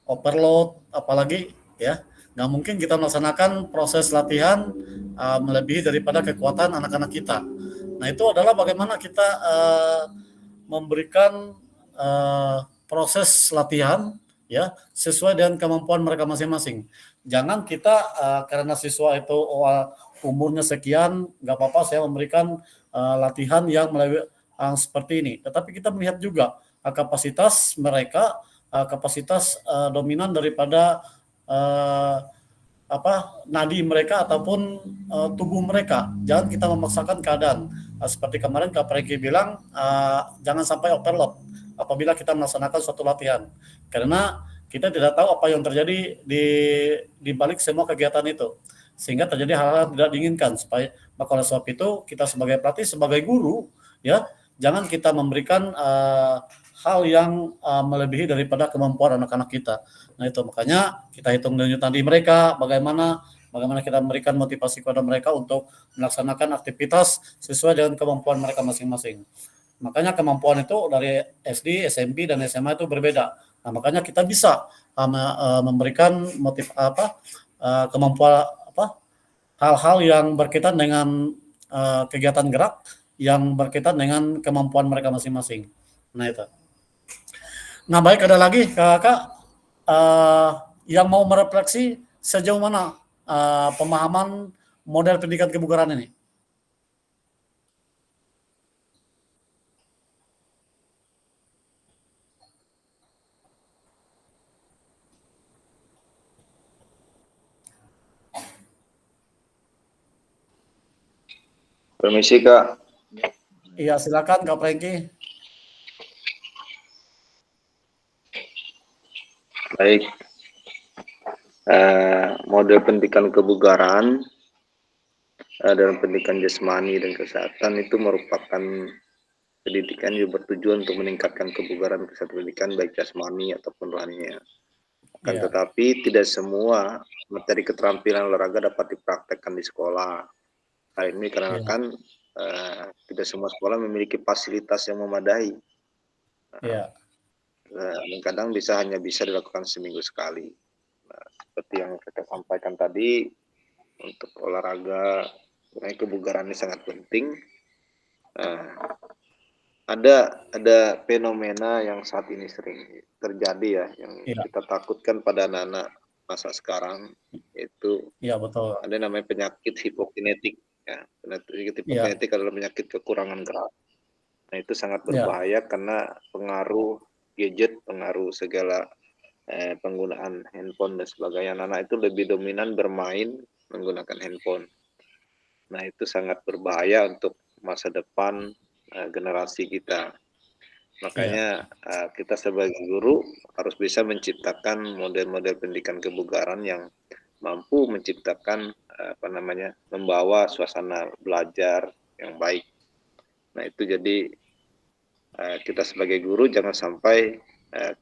overload, apalagi ya nggak mungkin kita melaksanakan proses latihan melebihi daripada kekuatan anak-anak kita. Nah itu adalah bagaimana kita memberikan proses latihan ya sesuai dengan kemampuan mereka masing-masing. Jangan kita karena siswa itu umurnya sekian nggak apa-apa saya memberikan latihan yang seperti ini. Tetapi kita melihat juga kapasitas mereka, kapasitas dominan daripada nadi mereka ataupun tubuh mereka. Jangan kita memaksakan keadaan. Seperti kemarin Kak Preki bilang, jangan sampai overload apabila kita melaksanakan suatu latihan. Karena kita tidak tahu apa yang terjadi di balik semua kegiatan itu. Sehingga terjadi hal-hal yang tidak diinginkan. Maka oleh sebab itu, kita sebagai pelatih, sebagai guru, ya jangan kita memberikan hal yang melebihi daripada kemampuan anak-anak kita. Nah itu makanya kita hitung denyut nadi mereka, bagaimana kita memberikan motivasi kepada mereka untuk melaksanakan aktivitas sesuai dengan kemampuan mereka masing-masing. Makanya kemampuan itu dari SD, SMP, dan SMA itu berbeda. Nah makanya kita bisa memberikan kemampuan hal-hal yang berkaitan dengan kegiatan gerak yang berkaitan dengan kemampuan mereka masing-masing. Nah itu. Nah baik, ada lagi kakak yang mau merefleksi sejauh mana pemahaman model pendidikan kebugaran ini? Permisi Kak. Iya silakan Kak Prengki. Baik. Model pendidikan kebugaran dalam pendidikan jasmani dan kesehatan itu merupakan pendidikan yang bertujuan untuk meningkatkan kebugaran peserta pendidikan baik jasmani ataupun rohaninya. Akan tetapi tidak semua materi keterampilan olahraga dapat dipraktekkan di sekolah. Hal ini karena tidak semua sekolah memiliki fasilitas yang memadai. Dan kadang hanya bisa dilakukan seminggu sekali. Nah, seperti yang saya sampaikan tadi, untuk olahraga, kebugaran ini sangat penting. Ada fenomena yang saat ini sering terjadi ya, yang kita takutkan pada anak-anak masa sekarang, yaitu Iya betul. ada namanya penyakit hipokinetik. Ya, penyakit Iya. hipokinetik adalah penyakit kekurangan gerak. Nah, itu sangat Iya. berbahaya karena pengaruh gadget, pengaruh segala penggunaan handphone dan sebagainya. Anak itu lebih dominan bermain menggunakan handphone. Nah, itu sangat berbahaya untuk masa depan generasi kita. Makanya kita sebagai guru harus bisa menciptakan model-model pendidikan kebugaran yang mampu menciptakan membawa suasana belajar yang baik. Nah, itu jadi kita sebagai guru jangan sampai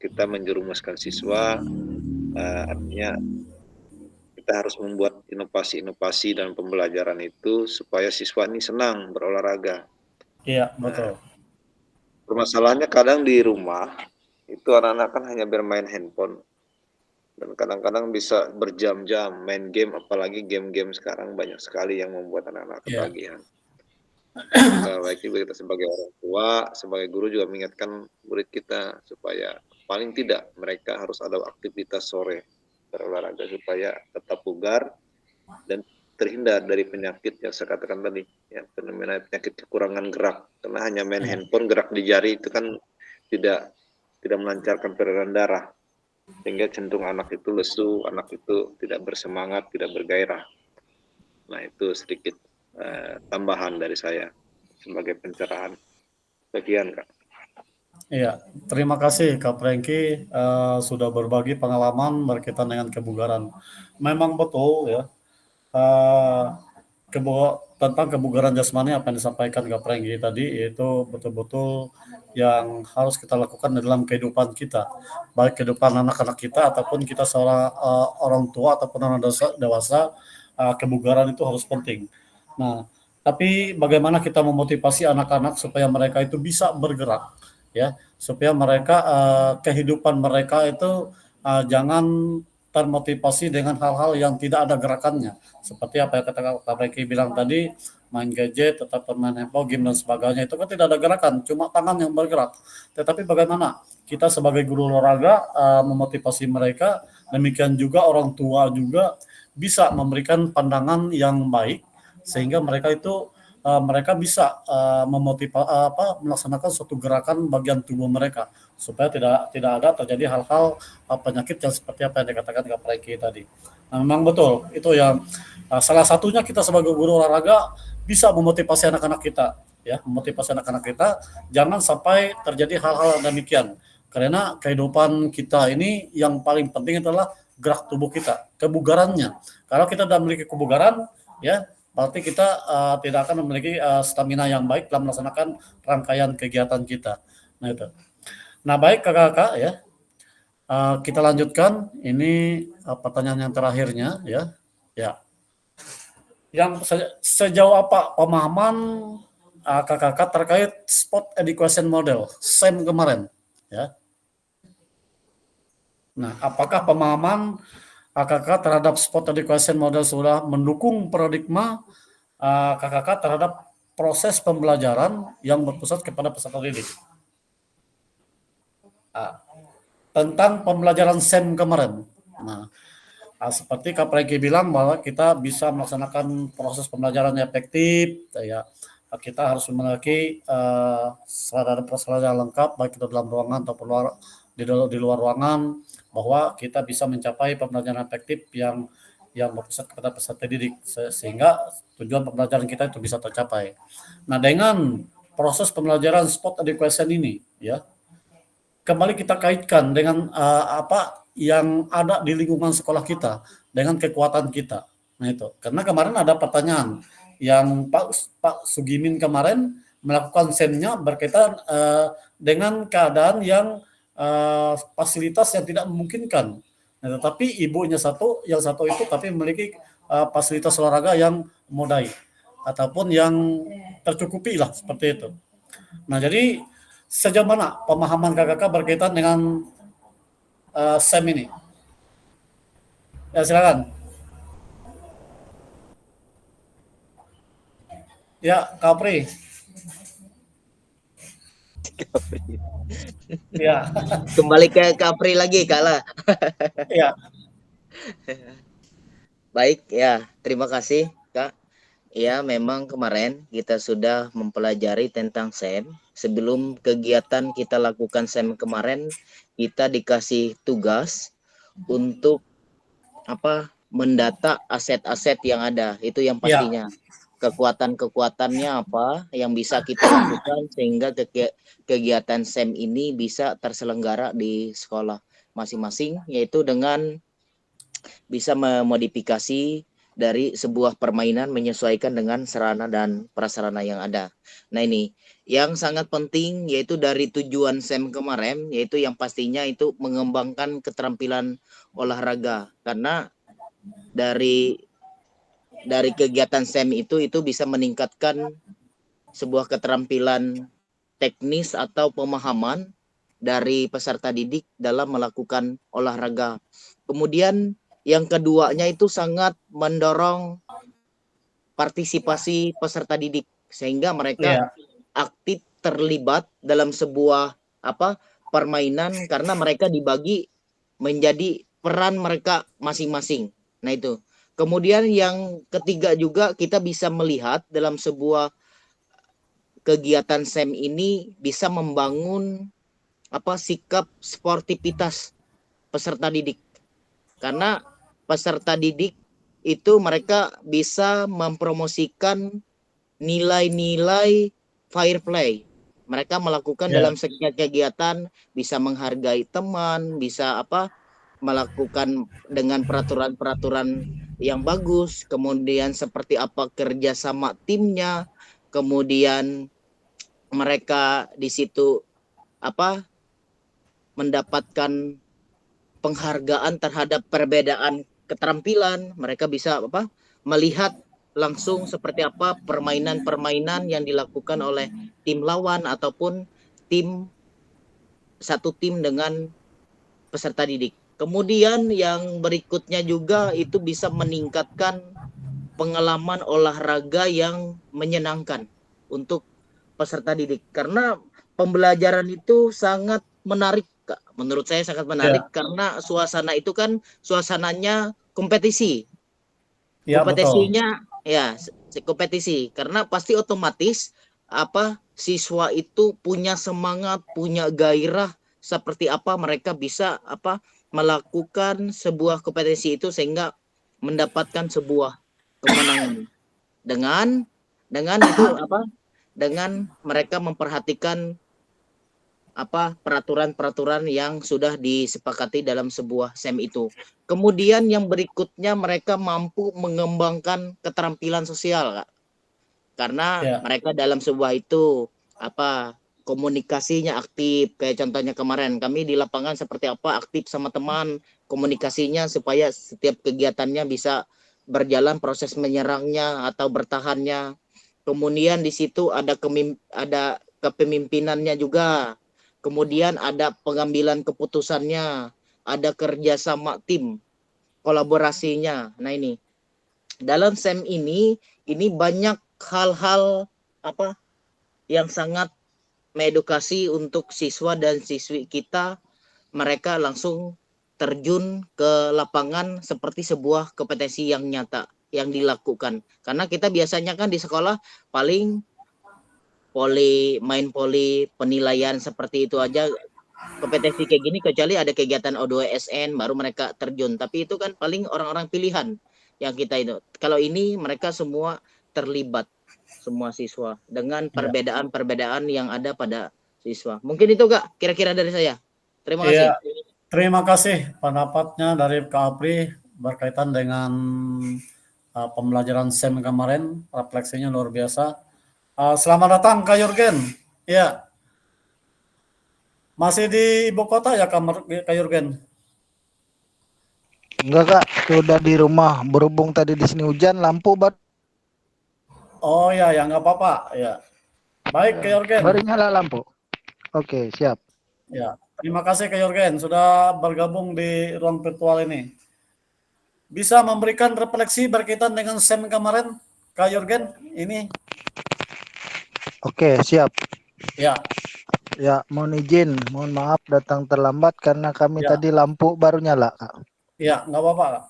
kita menjerumuskan siswa, artinya kita harus membuat inovasi-inovasi dalam pembelajaran itu supaya siswa ini senang berolahraga. Iya, betul. Permasalahannya kadang di rumah itu anak-anak kan hanya bermain handphone dan kadang-kadang bisa berjam-jam main game, apalagi game-game sekarang banyak sekali yang membuat anak-anak ketagihan. Maka baik juga kita sebagai orang tua, sebagai guru juga mengingatkan murid kita supaya paling tidak mereka harus ada aktivitas sore berolahraga supaya tetap bugar dan terhindar dari penyakit yang saya katakan tadi, ya, fenomena penyakit kekurangan gerak. Karena hanya main handphone, gerak di jari itu kan tidak melancarkan peredaran darah, sehingga cenderung anak itu lesu, anak itu tidak bersemangat, tidak bergairah. Nah, itu sedikit tambahan dari saya sebagai pencerahan. Sekian, Kak. Iya, terima kasih Kak Prengki sudah berbagi pengalaman berkaitan dengan kebugaran. Memang betul ya, tentang kebugaran jasmani apa yang disampaikan Kak Prengki tadi, itu betul-betul yang harus kita lakukan dalam kehidupan kita, baik kehidupan anak-anak kita ataupun kita seorang orang tua ataupun orang dewasa, kebugaran itu harus penting. Nah, tapi bagaimana kita memotivasi anak-anak supaya mereka itu bisa bergerak, ya, supaya mereka kehidupan mereka itu jangan termotivasi dengan hal-hal yang tidak ada gerakannya, seperti apa yang kata Kak Prengki bilang tadi, main gadget, tetap bermain handphone, game dan sebagainya, itu kan tidak ada gerakan, cuma tangan yang bergerak. Tetapi bagaimana kita sebagai guru olahraga memotivasi mereka, demikian juga orang tua juga bisa memberikan pandangan yang baik sehingga mereka itu mereka bisa melaksanakan suatu gerakan bagian tubuh mereka supaya tidak ada terjadi hal-hal penyakit yang seperti apa yang dikatakan Kak Prengki tadi. Nah, memang betul itu yang salah satunya kita sebagai guru olahraga bisa memotivasi anak-anak kita, ya, memotivasi anak-anak kita jangan sampai terjadi hal-hal demikian, karena kehidupan kita ini yang paling penting adalah gerak tubuh kita, kebugarannya. Kalau kita tidak memiliki kebugaran, ya, berarti kita tidak akan memiliki stamina yang baik dalam melaksanakan rangkaian kegiatan kita. Nah, itu. Nah, baik kakak-kakak, ya, kita lanjutkan. Ini pertanyaan yang terakhirnya, ya. Yang sejauh apa pemahaman kakak-kakak terkait Sport Education Model SEM kemarin, ya? Nah, apakah pemahaman kakak terhadap Sport Education Model sudah mendukung paradigma kakak terhadap proses pembelajaran yang berpusat kepada peserta didik? Tentang pembelajaran SEM kemarin. Nah, seperti Kak Prengki bilang bahwa kita bisa melaksanakan proses pembelajaran yang efektif, ya. Kita harus memiliki sarana-prasarana yang lengkap baik itu dalam ruangan ataupun di luar ruangan, bahwa kita bisa mencapai pembelajaran efektif yang berpusat kepada peserta didik sehingga tujuan pembelajaran kita itu bisa tercapai. Nah, dengan proses pembelajaran Sport Education ini, ya, kembali kita kaitkan dengan apa yang ada di lingkungan sekolah kita dengan kekuatan kita. Nah, itu karena kemarin ada pertanyaan yang Pak Sugimin kemarin melakukan SEM-nya berkaitan dengan keadaan yang fasilitas yang tidak memungkinkan. Nah, tetapi ibunya yang satu itu tapi memiliki fasilitas olahraga yang memadai ataupun yang tercukupi lah, seperti itu. Nah, jadi sejauh mana pemahaman kakak berkaitan dengan SEM ini? Ya, silakan. Ya, Kapri. Ya. Kembali ke Kapri lagi, Kak lah. Ya. Baik ya, terima kasih Kak. Ya, memang kemarin kita sudah mempelajari tentang SEM. Sebelum kegiatan kita lakukan SEM kemarin, kita dikasih tugas untuk mendata aset-aset yang ada. Itu yang pastinya. Kekuatan-kekuatannya apa yang bisa kita lakukan sehingga kegiatan SEM ini bisa terselenggara di sekolah masing-masing, yaitu dengan bisa memodifikasi dari sebuah permainan menyesuaikan dengan sarana dan prasarana yang ada. Nah ini yang sangat penting, yaitu dari tujuan SEM kemarin, yaitu yang pastinya itu mengembangkan keterampilan olahraga, karena dari kegiatan SEM itu bisa meningkatkan sebuah keterampilan teknis atau pemahaman dari peserta didik dalam melakukan olahraga. Kemudian yang keduanya itu sangat mendorong partisipasi peserta didik sehingga mereka aktif terlibat dalam sebuah permainan, karena mereka dibagi menjadi peran mereka masing-masing. Nah itu. Kemudian yang ketiga juga kita bisa melihat dalam sebuah kegiatan SEM ini bisa membangun sikap sportivitas peserta didik. Karena peserta didik itu mereka bisa mempromosikan nilai-nilai fair play. Mereka melakukan dalam setiap kegiatan, bisa menghargai teman, bisa melakukan dengan peraturan-peraturan yang bagus, kemudian seperti apa kerja sama timnya, kemudian mereka di situ mendapatkan penghargaan terhadap perbedaan keterampilan. Mereka bisa melihat langsung seperti apa permainan-permainan yang dilakukan oleh tim lawan ataupun satu tim dengan peserta didik. Kemudian yang berikutnya juga itu bisa meningkatkan pengalaman olahraga yang menyenangkan untuk peserta didik. Karena pembelajaran itu sangat menarik, Kak. Menurut saya sangat menarik karena suasana itu kan suasananya kompetisi. Kompetisinya kompetisi. Karena pasti otomatis siswa itu punya semangat, punya gairah seperti apa mereka bisa melakukan sebuah kompetisi itu sehingga mendapatkan sebuah kemenangan dengan itu dengan mereka memperhatikan peraturan-peraturan yang sudah disepakati dalam sebuah SEM itu. Kemudian yang berikutnya mereka mampu mengembangkan keterampilan sosial, Kak. Karena mereka dalam sebuah itu komunikasinya aktif, kayak contohnya kemarin kami di lapangan seperti aktif sama teman, komunikasinya supaya setiap kegiatannya bisa berjalan, proses menyerangnya atau bertahannya. Kemudian di situ ada kepemimpinannya juga. Kemudian ada pengambilan keputusannya, ada kerjasama tim, kolaborasinya. Nah ini dalam SEM ini banyak hal-hal yang sangat mengedukasi untuk siswa dan siswi kita. Mereka langsung terjun ke lapangan seperti sebuah kompetensi yang nyata yang dilakukan. Karena kita biasanya kan di sekolah paling main poli, penilaian seperti itu aja, kompetensi kayak gini, kecuali ada kegiatan O2SN baru mereka terjun. Tapi itu kan paling orang-orang pilihan yang kita itu. Kalau ini mereka semua terlibat, semua siswa dengan perbedaan-perbedaan yang ada pada siswa. Mungkin itu Kak, kira-kira dari saya. Terima kasih. Terima kasih pendapatnya dari Kak Apri berkaitan dengan pembelajaran SEM kemarin, refleksinya luar biasa. Selamat datang Kak Jurgen. Ya, masih di ibu kota ya Kak Jurgen? Enggak Kak, sudah di rumah. Berhubung tadi di sini hujan, lampu Oh ya, nggak apa-apa. Ya, baik Kak Jurgen. baru nyala lampu. Oke, siap. Ya, terima kasih Kak Jurgen sudah bergabung di ruang virtual ini. Bisa memberikan refleksi berkaitan dengan SEM kemarin, Kak Jurgen? Ini. Oke, siap. Ya. Ya, mohon izin, mohon maaf datang terlambat karena kami tadi lampu baru nyala, Kak. Ya, nggak apa-apa, Kak.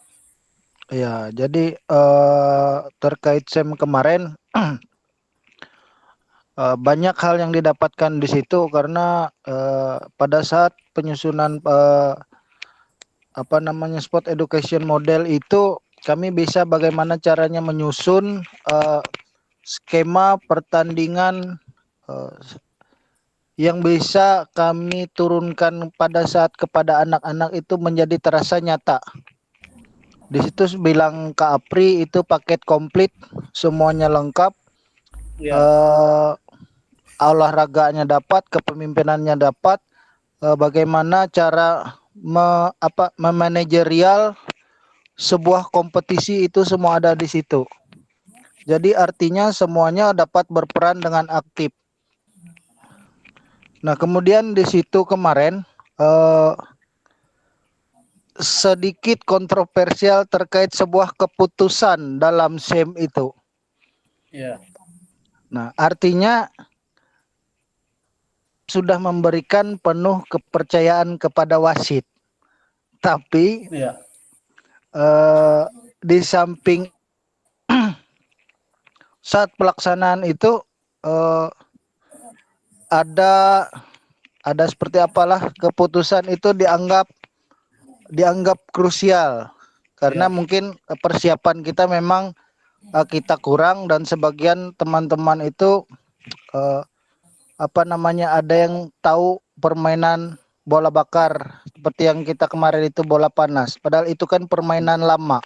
Ya, jadi terkait SEM kemarin banyak hal yang didapatkan di situ karena pada saat penyusunan sport education model itu kami bisa bagaimana caranya menyusun skema pertandingan eh, yang bisa kami turunkan pada saat kepada anak-anak itu menjadi terasa nyata. Di situ bilang Kak Apri itu paket komplit, semuanya lengkap. Ya, Olahraganya dapat, kepemimpinannya dapat, bagaimana cara memanajerial sebuah kompetisi itu semua ada di situ. Jadi artinya semuanya dapat berperan dengan aktif. Nah, kemudian di situ kemarin sedikit kontroversial terkait sebuah keputusan dalam SEM itu. ya, Nah, artinya sudah memberikan penuh kepercayaan kepada wasit. Tapi ya, di samping saat pelaksanaan itu ada seperti apalah keputusan itu dianggap krusial karena Ya. mungkin persiapan kita memang kita kurang dan sebagian teman-teman itu ada yang tahu permainan bola bakar seperti yang kita kemarin itu bola panas, padahal itu kan permainan lama.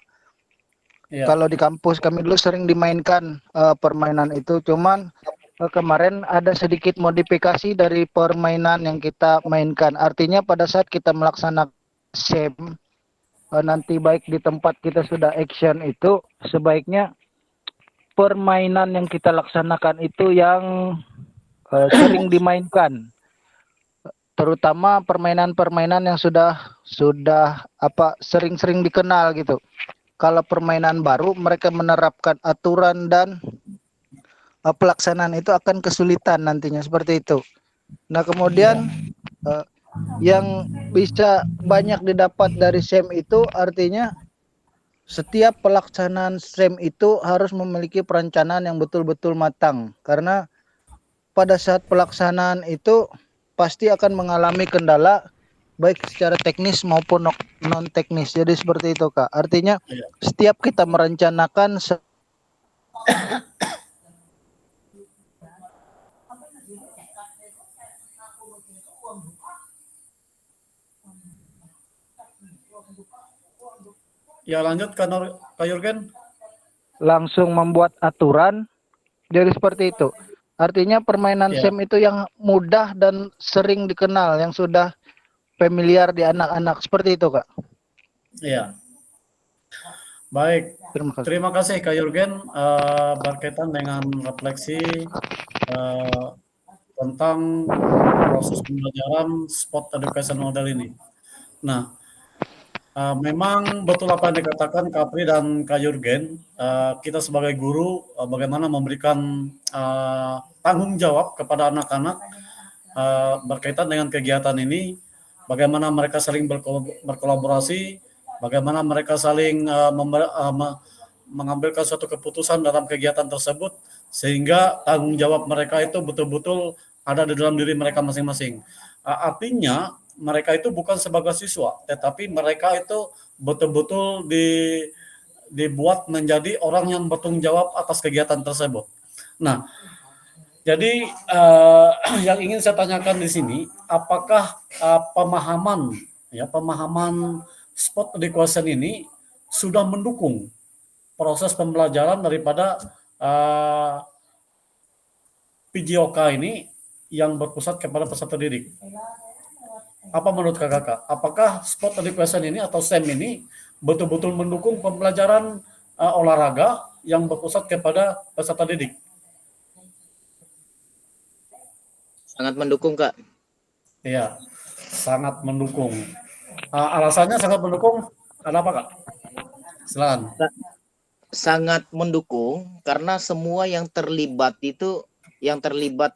ya, Kalau di kampus kami dulu sering dimainkan permainan itu, cuman kemarin ada sedikit modifikasi dari permainan yang kita mainkan. Artinya pada saat kita melaksanakan SEM nanti baik di tempat kita sudah action itu sebaiknya permainan yang kita laksanakan itu yang sering dimainkan, terutama permainan-permainan yang sudah sering-sering dikenal gitu. Kalau permainan baru mereka menerapkan aturan dan pelaksanaan itu akan kesulitan nantinya seperti itu. Nah, kemudian yang bisa banyak didapat dari SEM itu artinya setiap pelaksanaan SEM itu harus memiliki perencanaan yang betul-betul matang, karena pada saat pelaksanaan itu pasti akan mengalami kendala baik secara teknis maupun non teknis. Jadi seperti itu, Kak. Artinya setiap kita merencanakan ya, lanjut Kak Jurgen. langsung membuat aturan, jadi seperti itu. Artinya permainan Ya. SEM itu yang mudah dan sering dikenal, yang sudah familiar di anak-anak, seperti itu, Kak. Iya. Baik, Terima kasih. terima kasih Kak Jurgen berkaitan dengan refleksi tentang proses pembelajaran sport education model ini. Nah, memang betul apa yang dikatakan Kak Pri dan Kak Jurgen, kita sebagai guru bagaimana memberikan tanggung jawab kepada anak-anak berkaitan dengan kegiatan ini, bagaimana mereka saling berkolaborasi, bagaimana mereka saling mengambilkan suatu keputusan dalam kegiatan tersebut, sehingga tanggung jawab mereka itu betul-betul ada di dalam diri mereka masing-masing. Artinya mereka itu bukan sebagai siswa, tetapi mereka itu betul-betul dibuat menjadi orang yang bertanggung jawab atas kegiatan tersebut. Nah, jadi yang ingin saya tanyakan di sini, apakah pemahaman sport education ini sudah mendukung proses pembelajaran daripada PJOK ini yang berpusat kepada peserta didik? Apa menurut kakak? Apakah sport education ini atau SEM ini betul-betul mendukung pembelajaran olahraga yang berpusat kepada peserta didik? Sangat mendukung, Kak. Iya, sangat mendukung. Alasannya sangat mendukung, ada apa, Kak? Silakan. Sangat mendukung karena semua yang terlibat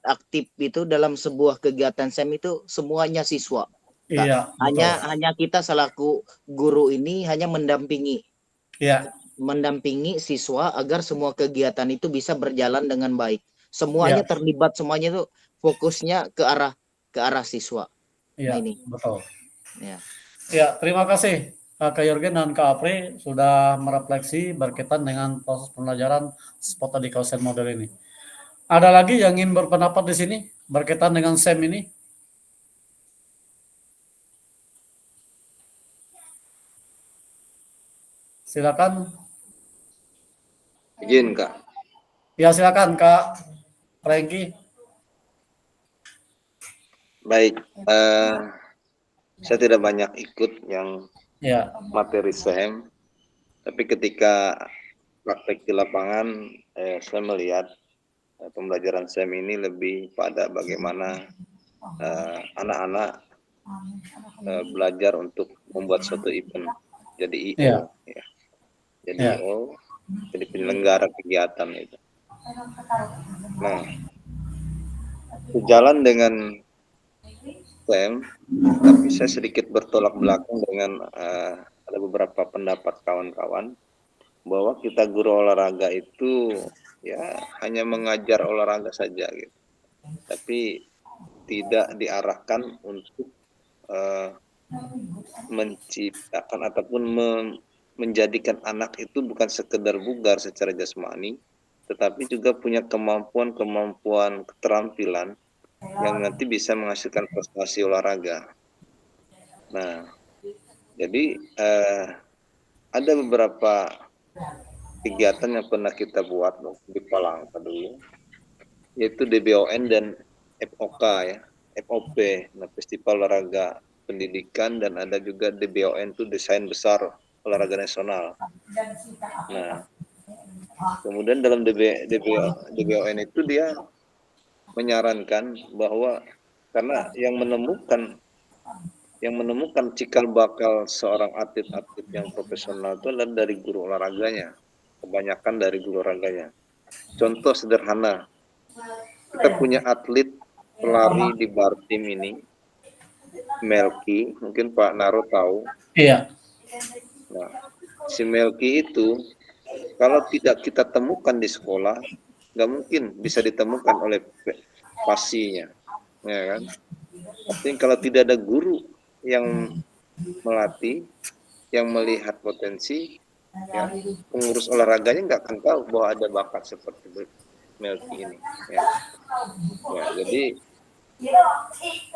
aktif itu dalam sebuah kegiatan SEM itu semuanya siswa. Iya, betul. Hanya kita selaku guru ini hanya mendampingi Iya, siswa agar semua kegiatan itu bisa berjalan dengan baik. Semuanya terlibat, semuanya itu fokusnya ke arah siswa. iya, Nah ini. betul. Ya. Ya, terima kasih Kak Yorgen dan Kak Apri sudah merefleksi berkaitan dengan proses pembelajaran sport education model ini. Ada lagi yang ingin berpendapat di sini berkaitan dengan SEM ini? Silakan. Izin Kak. Ya, silakan Kak Franky. Baik, saya tidak banyak ikut yang Ya, materi SEM, tapi ketika praktek di lapangan, saya melihat pembelajaran SEM ini lebih pada bagaimana anak-anak belajar untuk membuat suatu event, jadi IO, ya. Jadi IO, jadi penyelenggara kegiatan itu. Nah, sejalan dengan SEM, tapi saya sedikit bertolak belakang dengan ada beberapa pendapat kawan-kawan bahwa kita guru olahraga itu ya hanya mengajar olahraga saja gitu, tapi tidak diarahkan untuk menciptakan ataupun menjadikan anak itu bukan sekedar bugar secara jasmani, tetapi juga punya kemampuan keterampilan yang nanti bisa menghasilkan prestasi olahraga. Nah, jadi ada beberapa kegiatan yang pernah kita buat di Palangka dulu, yaitu DBON dan FOK ya, FOP, nah Festival Olahraga Pendidikan, dan ada juga DBON itu Desain Besar Olahraga Nasional. Nah, kemudian dalam DBON itu dia menyarankan bahwa karena yang menemukan cikal bakal seorang atlet-atlet yang profesional itu adalah dari guru olahraganya, kebanyakan dari guru olahraganya. Contoh sederhana, kita punya atlet pelari di Bartim ini, Melki, mungkin Pak Naro tahu. Iya. Nah, si Melki itu kalau tidak kita temukan di sekolah, nggak mungkin bisa ditemukan oleh pasinya, ya kan? Tapi kalau tidak ada guru yang melatih, yang melihat potensi, ya, pengurus olahraganya nggak akan tahu bahwa ada bakat seperti Melki ini. Ya. Ya, jadi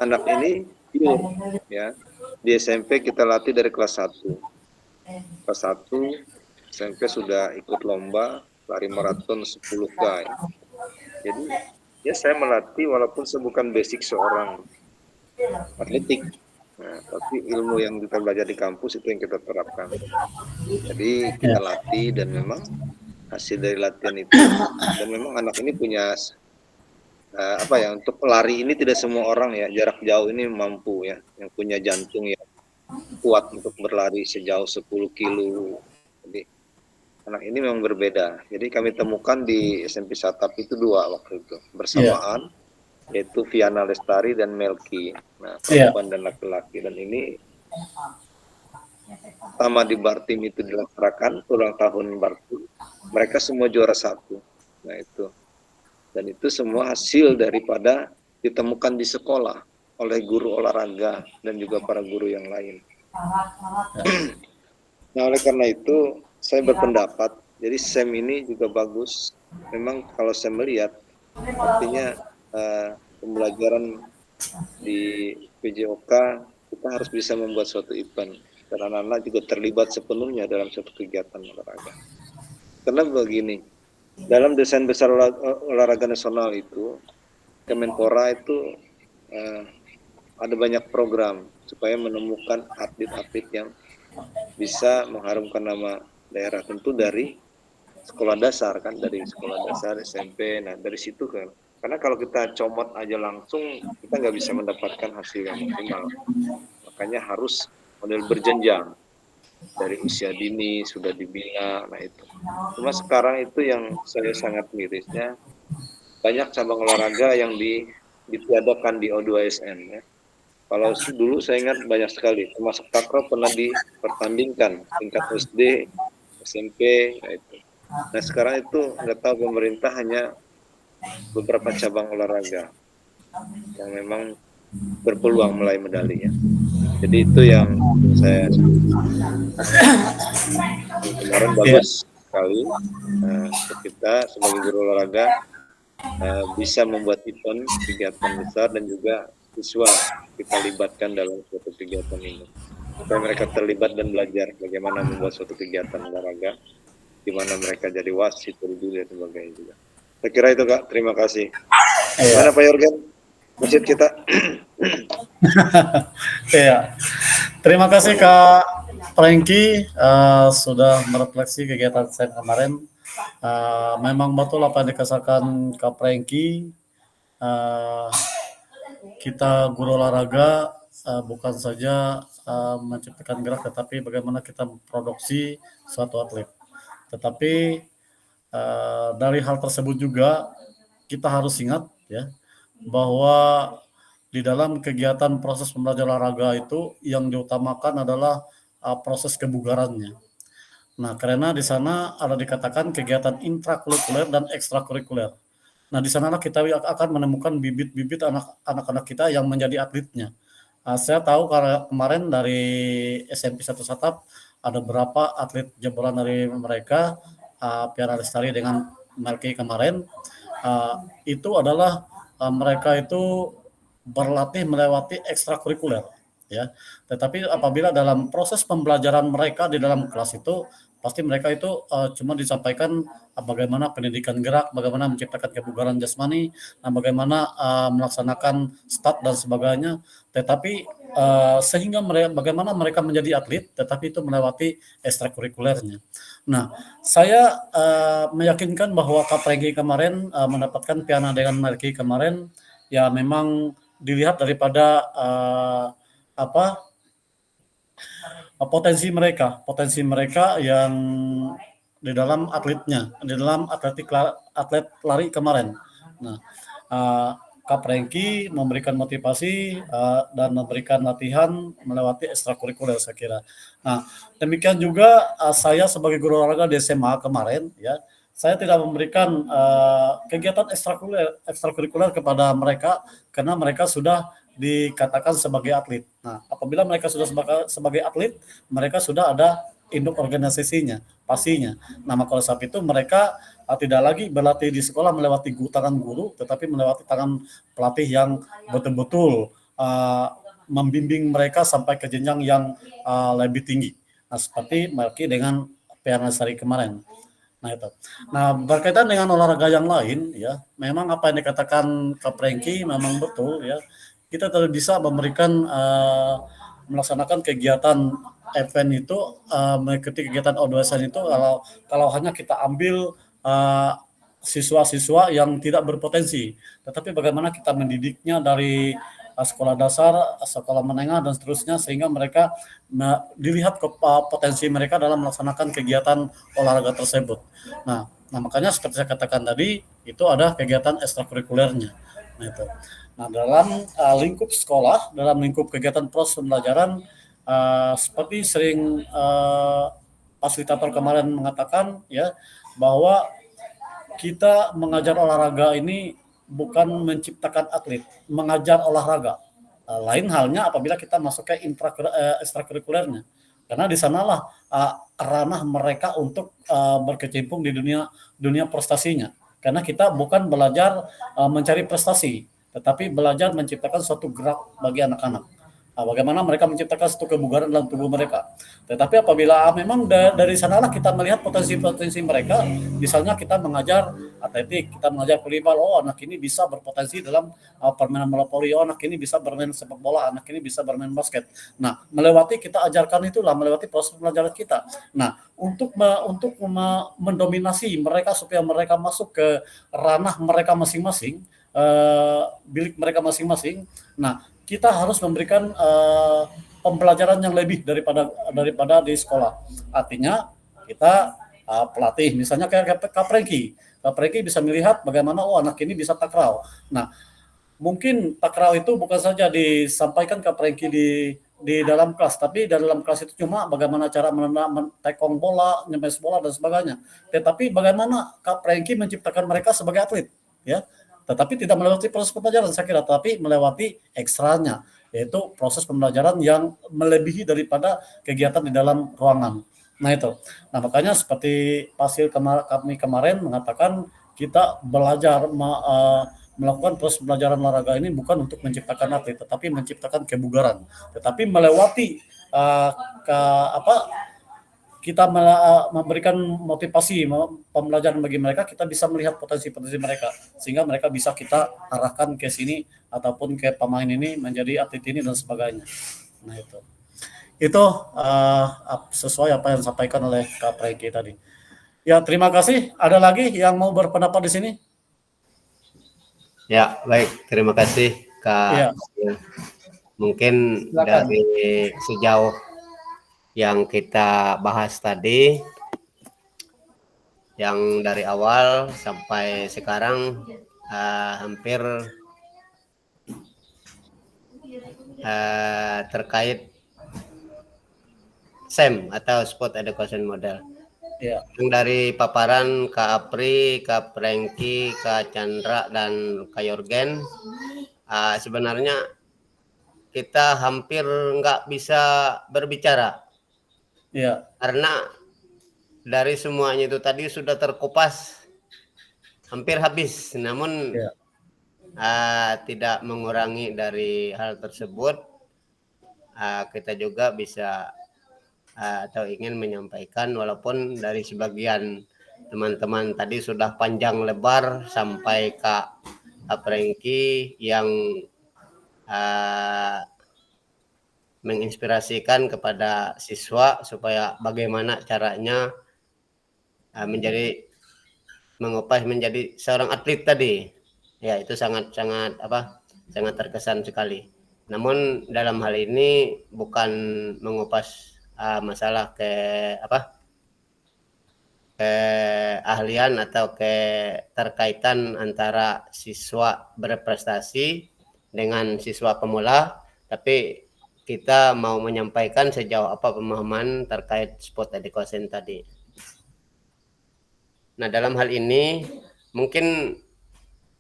anak ini pure, ya. Di SMP kita latih dari kelas 1. Kelas 1 SMP sudah ikut lomba lari maraton 10K. Ya. Jadi ya saya melatih walaupun saya bukan basic seorang atletik. Nah, tapi ilmu yang kita belajar di kampus itu yang kita terapkan. Jadi kita latih dan memang hasil dari latihan itu, dan memang anak ini punya untuk lari ini tidak semua orang ya jarak jauh ini mampu ya, yang punya jantung yang kuat untuk berlari sejauh 10 kilo. Jadi anak ini memang berbeda. Jadi kami temukan di SMP Satap itu 2 waktu itu bersamaan, yaitu Viana Lestari dan Melki. Nah, perempuan dan laki-laki, dan ini pertama di Bartim itu dilaksanakan ulang tahun Bartim. Mereka semua juara 1. Nah itu. Dan itu semua hasil daripada ditemukan di sekolah oleh guru olahraga dan juga para guru yang lain. Nah, oleh karena itu saya berpendapat, jadi SEM ini juga bagus. Memang kalau saya melihat, artinya pembelajaran di PJOK kita harus bisa membuat suatu event, dan anak-anak juga terlibat sepenuhnya dalam suatu kegiatan olahraga. Karena begini, dalam desain besar olahraga nasional itu, Kemenpora itu ada banyak program supaya menemukan atlet-atlet yang bisa mengharumkan nama daerah, tentu dari sekolah dasar kan, dari sekolah dasar SMP. Nah dari situ kan, karena kalau kita comot aja langsung kita nggak bisa mendapatkan hasil yang maksimal, makanya harus model berjenjang, dari usia dini sudah dibina. Nah itu cuma sekarang itu yang saya sangat mirisnya, banyak cabang olahraga yang ditiadakan di O2SN ya. Kalau dulu saya ingat banyak sekali, termasuk takraw pernah dipertandingkan tingkat SD, SMP, itu. Nah sekarang itu nggak tahu pemerintah hanya beberapa cabang olahraga yang memang berpeluang meraih medali ya. Jadi itu yang saya kemarin bagus sekali untuk kita sebagai guru olahraga bisa membuat event kegiatan besar dan juga siswa kita libatkan dalam suatu kegiatan ini supaya mereka terlibat dan belajar bagaimana membuat suatu kegiatan olahraga, di mana mereka jadi wasit, juri dan sebagainya juga. Saya kira itu Kak, terima kasih. Mana Pak Yorgen? Masjid kita. Iya. Terima kasih Kak Franky sudah merefleksi kegiatan saya kemarin. Memang betul apa yang dikatakan Kak Franky. Kita guru olahraga bukan saja menciptakan gerak, tetapi bagaimana kita memproduksi suatu atlet. Tetapi dari hal tersebut juga kita harus ingat ya bahwa di dalam kegiatan proses pembelajaran olahraga itu yang diutamakan adalah proses kebugarannya. Nah, karena di sana ada dikatakan kegiatan intrakurikuler dan ekstrakurikuler. Nah, di sanalah kita akan menemukan bibit-bibit anak-anak kita yang menjadi atletnya. Saya tahu karena kemarin dari SMP 1 Satap ada berapa atlet jebolan dari mereka, Piara Lestari dengan Melki kemarin, itu adalah mereka itu berlatih melewati ekstrakurikuler, ya. Tetapi apabila dalam proses pembelajaran mereka di dalam kelas itu pasti mereka itu cuma disampaikan bagaimana pendidikan gerak, bagaimana menciptakan kebugaran jasmani, bagaimana melaksanakan stat dan sebagainya. Tetapi sehingga bagaimana mereka menjadi atlet, tetapi itu melewati ekstrakurikulernya. Nah, saya meyakinkan bahwa Kak Franky kemarin mendapatkan piala dengan Melki kemarin, ya memang dilihat daripada potensi mereka yang di dalam atletnya, di dalam atlet lari kemarin. Nah, Kak Franky memberikan motivasi dan memberikan latihan melewati ekstrakurikuler saya kira. Nah, demikian juga saya sebagai guru olahraga di SMA kemarin ya, saya tidak memberikan kegiatan ekstrakurikuler kepada mereka karena mereka sudah dikatakan sebagai atlet. Nah, apabila mereka sudah sebagai atlet, mereka sudah ada induk organisasinya, pastinya. Nah, maka oleh sebab itu mereka tidak lagi berlatih di sekolah melewati tangan guru, tetapi melewati tangan pelatih yang betul-betul membimbing mereka sampai ke jenjang yang lebih tinggi. Nah, seperti Melki dengan Piara Lestari kemarin. Nah, itu. Nah, berkaitan dengan olahraga yang lain, ya, memang apa yang dikatakan Kak Franky memang betul, ya. Kita tidak bisa memberikan melaksanakan kegiatan event itu mengikuti kegiatan O2SN itu kalau hanya kita ambil siswa-siswa yang tidak berpotensi, tetapi bagaimana kita mendidiknya dari sekolah dasar, sekolah menengah dan seterusnya sehingga mereka dilihat potensi mereka dalam melaksanakan kegiatan olahraga tersebut. Nah makanya seperti saya katakan tadi itu ada kegiatan ekstrakurikulernya. Nah, itu. Nah, dalam lingkup sekolah, dalam lingkup kegiatan proses pembelajaran, seperti sering fasilitator kemarin mengatakan ya bahwa kita mengajar olahraga ini bukan menciptakan atlet, mengajar olahraga. Lain halnya apabila kita masuk ke ekstrakurikulernya, karena di sanalah ranah mereka untuk berkecimpung di dunia prestasinya. Karena kita bukan belajar mencari prestasi, tetapi belajar menciptakan suatu gerak bagi anak-anak. Bagaimana mereka menciptakan suatu kebugaran dalam tubuh mereka. Tetapi apabila memang dari sanalah kita melihat potensi-potensi mereka, misalnya kita mengajar atletik, kita mengajar volleyball, oh anak ini bisa berpotensi dalam permainan bola voli, oh anak ini bisa bermain sepak bola, anak ini bisa bermain basket. Nah, kita ajarkan itulah melewati proses pelajaran kita. Nah, untuk mendominasi mereka supaya mereka masuk ke ranah mereka masing-masing, bilik mereka masing-masing. Nah, kita harus memberikan pembelajaran yang lebih daripada di sekolah. Artinya kita pelatih, misalnya kayak Kak Franky bisa melihat bagaimana oh anak ini bisa takraw. Nah, mungkin takraw itu bukan saja disampaikan ke Franky di dalam kelas, tapi dalam kelas itu cuma bagaimana cara mentekong bola, nyemes bola dan sebagainya. Tetapi bagaimana Kak Franky menciptakan mereka sebagai atlet, ya. Tetapi tidak melewati proses pembelajaran saya kira, tapi melewati ekstranya, yaitu proses pembelajaran yang melebihi daripada kegiatan di dalam ruangan. Nah itu. Nah makanya seperti Pasil kami kemarin mengatakan kita belajar melakukan proses pembelajaran olahraga ini bukan untuk menciptakan atlet, tetapi menciptakan kebugaran. Tetapi melewati kita memberikan motivasi pembelajaran bagi mereka, kita bisa melihat potensi-potensi mereka sehingga mereka bisa kita arahkan ke sini ataupun ke pemain ini menjadi atlet ini dan sebagainya. Nah itu sesuai apa yang disampaikan oleh Kak Franky tadi. Ya terima kasih. Ada lagi yang mau berpendapat di sini? Ya baik, terima kasih Kak. Ya. Mungkin Silakan. dari sejauh yang kita bahas tadi, yang dari awal sampai sekarang hampir terkait SEM atau Sport Education Model. Ya. Yang dari paparan Kak Apri, Kak Franky, Kak Chandra, dan Kak Yorgen, sebenarnya kita hampir nggak bisa berbicara. Ya. Karena dari semuanya itu tadi sudah terkupas hampir habis. Namun Ya. tidak mengurangi dari hal tersebut, kita juga bisa atau ingin menyampaikan, walaupun dari sebagian teman-teman tadi sudah panjang lebar sampai Kak Franky yang menginspirasikan kepada siswa supaya bagaimana caranya mengupas menjadi seorang atlet tadi. Ya, itu sangat terkesan sekali. Namun dalam hal ini bukan mengupas masalah keahlian atau keterkaitan antara siswa berprestasi dengan siswa pemula, tapi kita mau menyampaikan sejauh apa pemahaman terkait sport education tadi. Nah, dalam hal ini mungkin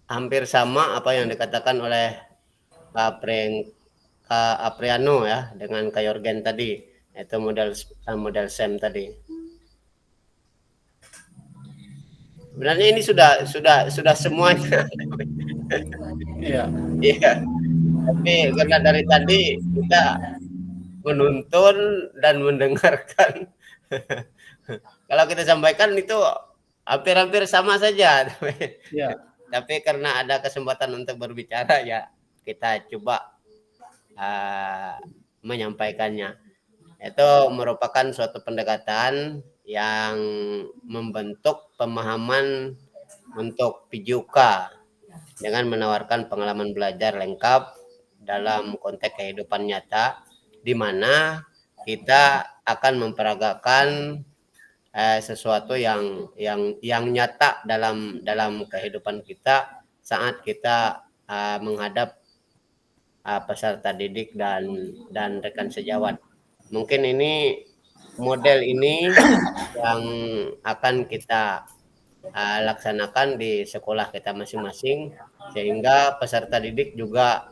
hampir sama apa yang dikatakan oleh Kak Apriano ya dengan Kak Yorgen tadi, itu model SEM tadi. Sebenarnya ini sudah semuanya. Iya. Iya. Tapi karena dari tadi kita menuntun dan mendengarkan. Kalau kita sampaikan itu hampir-hampir sama saja. Ya. Tapi karena ada kesempatan untuk berbicara, ya kita coba menyampaikannya. Itu merupakan suatu pendekatan yang membentuk pemahaman untuk PJOK dengan menawarkan pengalaman belajar lengkap dalam konteks kehidupan nyata, di mana kita akan memperagakan sesuatu yang nyata dalam kehidupan kita saat kita menghadap peserta didik dan rekan sejawat. Mungkin ini model ini yang akan kita laksanakan di sekolah kita masing-masing, sehingga peserta didik juga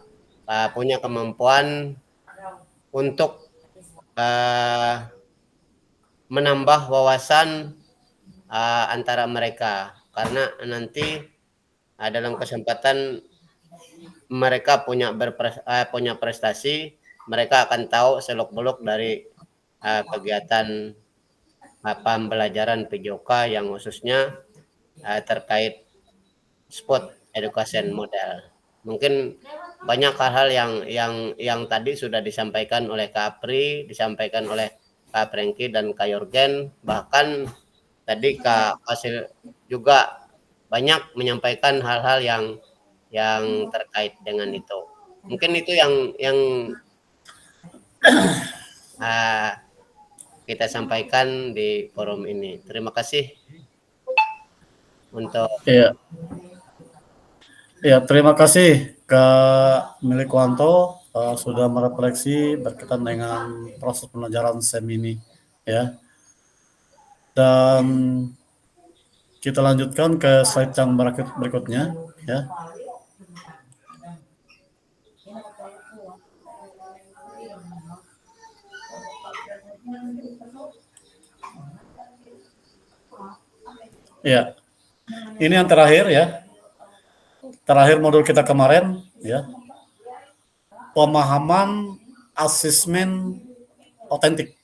punya kemampuan untuk menambah wawasan antara mereka, karena nanti dalam kesempatan mereka punya prestasi, mereka akan tahu seluk-beluk dari kegiatan pembelajaran PJOK yang khususnya terkait sport education model. Mungkin banyak hal-hal yang tadi sudah disampaikan oleh Kak Apri, disampaikan oleh Kak Franky dan Kak Yorgen, bahkan tadi Kak Pasil juga banyak menyampaikan hal-hal yang terkait dengan itu. Mungkin itu yang kita sampaikan di forum ini. Terima kasih untuk Ya, terima kasih Kak Milikwanto sudah merefleksi berkaitan dengan proses pembelajaran SEM ini, ya. Dan kita lanjutkan ke slide yang berikutnya, ya. Ya, ini yang terakhir, ya. Terakhir modul kita kemarin, ya. Pemahaman asesmen otentik.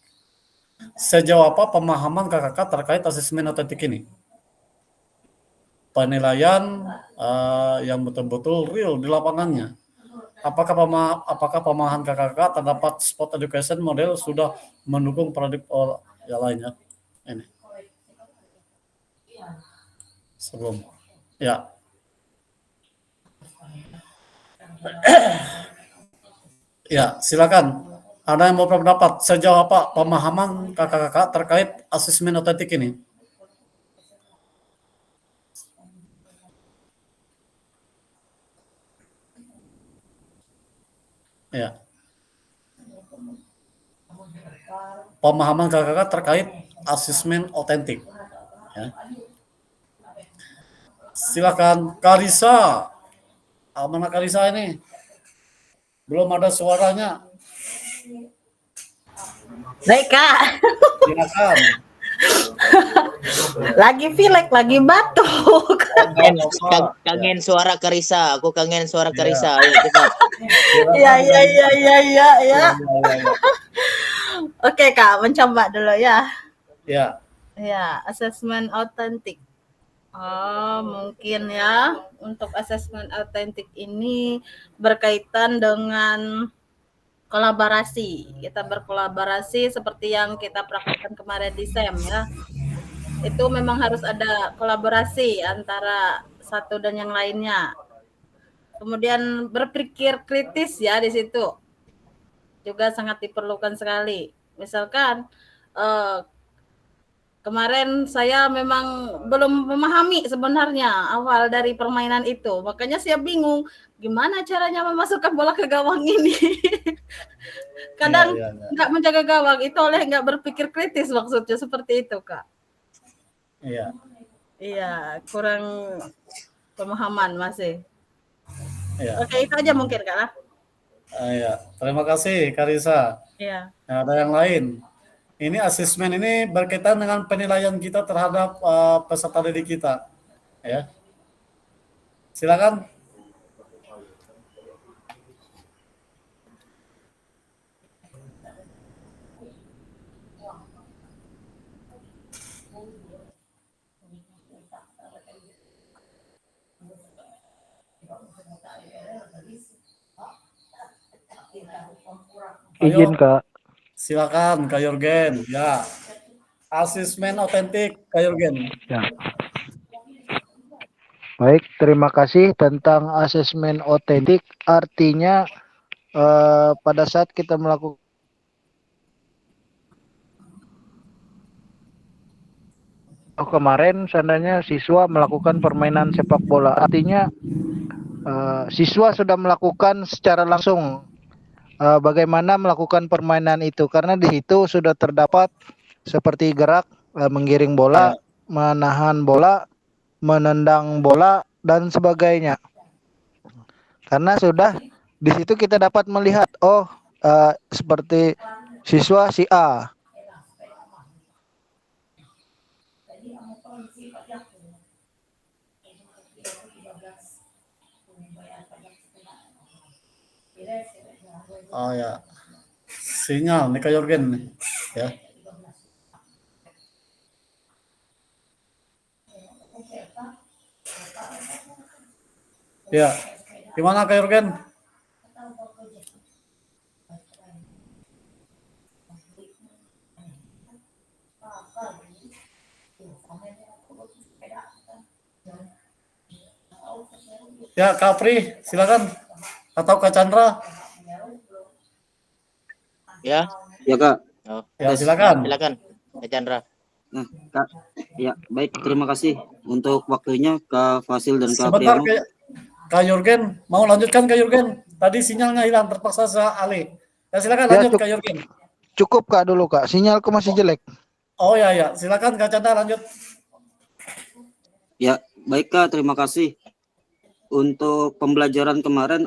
Sejauh apa pemahaman kakak terkait asesmen otentik ini? Penilaian yang betul-betul real di lapangannya. Apakah pemahaman kakak terdapat spot education model sudah mendukung paradigma yang lainnya? Ini. Sebelum. Ya. Ya, silakan. Ada yang mau berpendapat sejauh apa pemahaman kakak-kakak terkait asesmen otentik ini? Ya. Pemahaman kakak-kakak terkait asesmen otentik. Ya. Silakan, Karisa. Mana Karisa ini? Belum ada suaranya. Baik Kak. Silakan. Lagi pilek, lagi batuk. Kangen suara Karisa, aku kangen suara Karisa. Ayo cepat. Ya. Oke Kak, mencoba dulu ya. Ya. Ya, asesmen otentik. Oh, mungkin ya untuk asesmen otentik ini berkaitan dengan kolaborasi. Kita berkolaborasi seperti yang kita praktekkan kemarin di SEM ya. Itu memang harus ada kolaborasi antara satu dan yang lainnya. Kemudian berpikir kritis ya di situ. Juga sangat diperlukan sekali. Misalkan kemarin saya memang belum memahami sebenarnya awal dari permainan itu. Makanya saya bingung gimana caranya memasukkan bola ke gawang ini. Kadang nggak menjaga gawang itu oleh nggak berpikir kritis maksudnya seperti itu, Kak. Iya. Iya, kurang pemahaman masih. Iya. Oke, itu aja mungkin, Kak. Iya. Terima kasih, Karisa. Iya. Nah, ada yang lain. Ini asesmen ini berkaitan dengan penilaian kita terhadap peserta didik kita, ya. Silakan. Izin Kak. Silakan Kak Jurgen. Ya. Asesmen otentik Kak Jurgen. Ya. Baik, terima kasih tentang asesmen otentik. Artinya pada saat kita melakukan kemarin seandainya siswa melakukan permainan sepak bola, artinya siswa sudah melakukan secara langsung bagaimana melakukan permainan itu, karena di situ sudah terdapat seperti gerak menggiring bola, menahan bola, menendang bola dan sebagainya. Karena sudah di situ kita dapat melihat seperti siswa si A Oh ya, sinyal nih Kak Jurgen nih, ya. Ya, gimana Kak Jurgen? Ya, Kak Pri, silakan. Atau Kak Chandra. Ya. Ya Kak. Oh. Ya, silakan. Silakan, Kak Chandra. Nah, Kak. Ya, baik. Terima kasih untuk waktunya Kak Fasil dan Kak Sebentar, Priamo. Kak Jurgen, mau lanjutkan Kak Jurgen? Tadi sinyalnya hilang, terpaksa saya alih. Ya silakan Ya, lanjut Kak Jurgen. cukup Kak dulu Kak, sinyalku masih jelek. Oh ya, silakan Kak Chandra lanjut. Ya, baik Kak, terima kasih. Untuk pembelajaran kemarin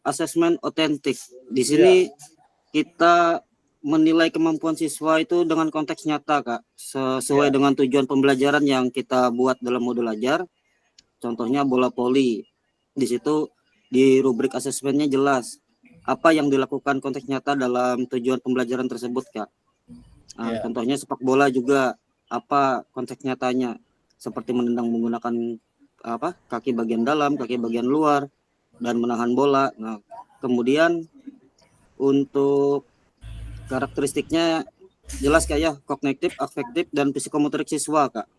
asesmen otentik. Di sini kita menilai kemampuan siswa itu dengan konteks nyata Kak, sesuai dengan tujuan pembelajaran yang kita buat dalam modul ajar. Contohnya bola voli. Di situ di rubrik asesmennya jelas apa yang dilakukan konteks nyata dalam tujuan pembelajaran tersebut Kak. Contohnya sepak bola juga apa konteks nyatanya, seperti menendang menggunakan kaki bagian dalam, kaki bagian luar, dan menahan bola. Nah, kemudian untuk karakteristiknya jelas Kak ya, kognitif, afektif, dan psikomotorik siswa Kak.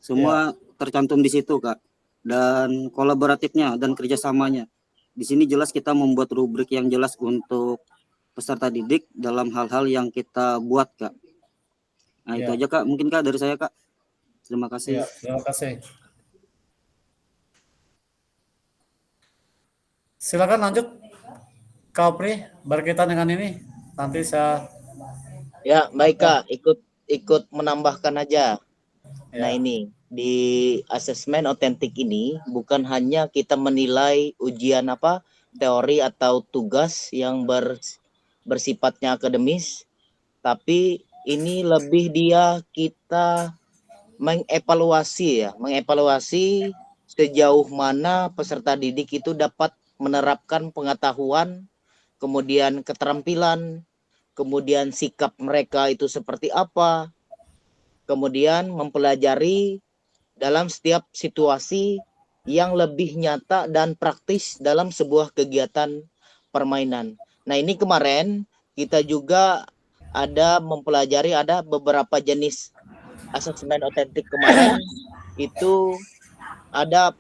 Semua tercantum di situ Kak. Dan kolaboratifnya dan kerjasamanya. Di sini jelas kita membuat rubrik yang jelas untuk peserta didik dalam hal-hal yang kita buat Kak. Nah itu aja Kak, mungkin Kak dari saya Kak. Terima kasih. Terima kasih. Silakan lanjut Kak Pri, berkaitan dengan ini. Nanti saya. Ya baik Kak, ikut menambahkan aja. Nah ini di asesmen otentik ini bukan hanya kita menilai ujian teori atau tugas yang bersifatnya akademis, tapi ini lebih kita mengevaluasi sejauh mana peserta didik itu dapat menerapkan pengetahuan, kemudian keterampilan, kemudian sikap mereka itu seperti apa, kemudian mempelajari dalam setiap situasi yang lebih nyata dan praktis dalam sebuah kegiatan permainan. Nah ini kemarin kita juga ada mempelajari ada beberapa jenis asesmen otentik kemarin. Itu ada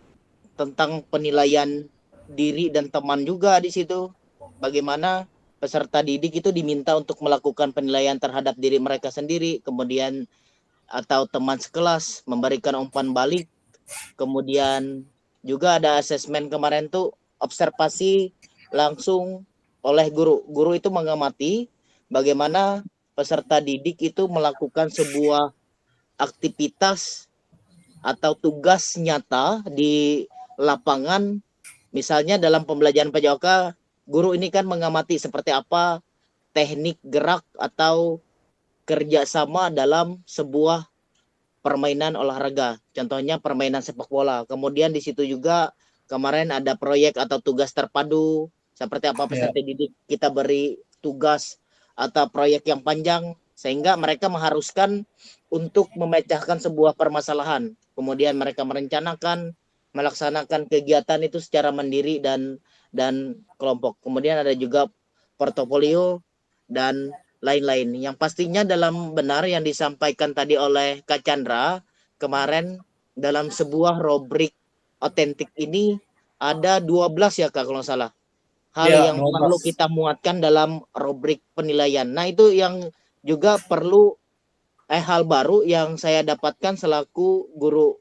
tentang penilaian diri dan teman juga di situ. Bagaimana peserta didik itu diminta untuk melakukan penilaian terhadap diri mereka sendiri, kemudian atau teman sekelas, memberikan umpan balik. Kemudian juga ada asesmen kemarin tuh observasi langsung oleh guru. Guru itu mengamati bagaimana peserta didik itu melakukan sebuah aktivitas atau tugas nyata di lapangan. Misalnya dalam pembelajaran PJOK, guru ini kan mengamati seperti apa teknik gerak atau kerjasama dalam sebuah permainan olahraga. Contohnya permainan sepak bola. Kemudian di situ juga kemarin ada proyek atau tugas terpadu. Seperti apa peserta didik kita beri tugas atau proyek yang panjang sehingga mereka mengharuskan untuk memecahkan sebuah permasalahan. Kemudian mereka merencanakan melaksanakan kegiatan itu secara mandiri dan kelompok. Kemudian ada juga portofolio dan lain-lain. Yang pastinya dalam benar yang disampaikan tadi oleh Kak Chandra kemarin dalam sebuah rubrik otentik ini ada 12 ya Kak kalau salah. Hal yang 12. Perlu kita muatkan dalam rubrik penilaian. Nah itu yang juga perlu hal baru yang saya dapatkan selaku guru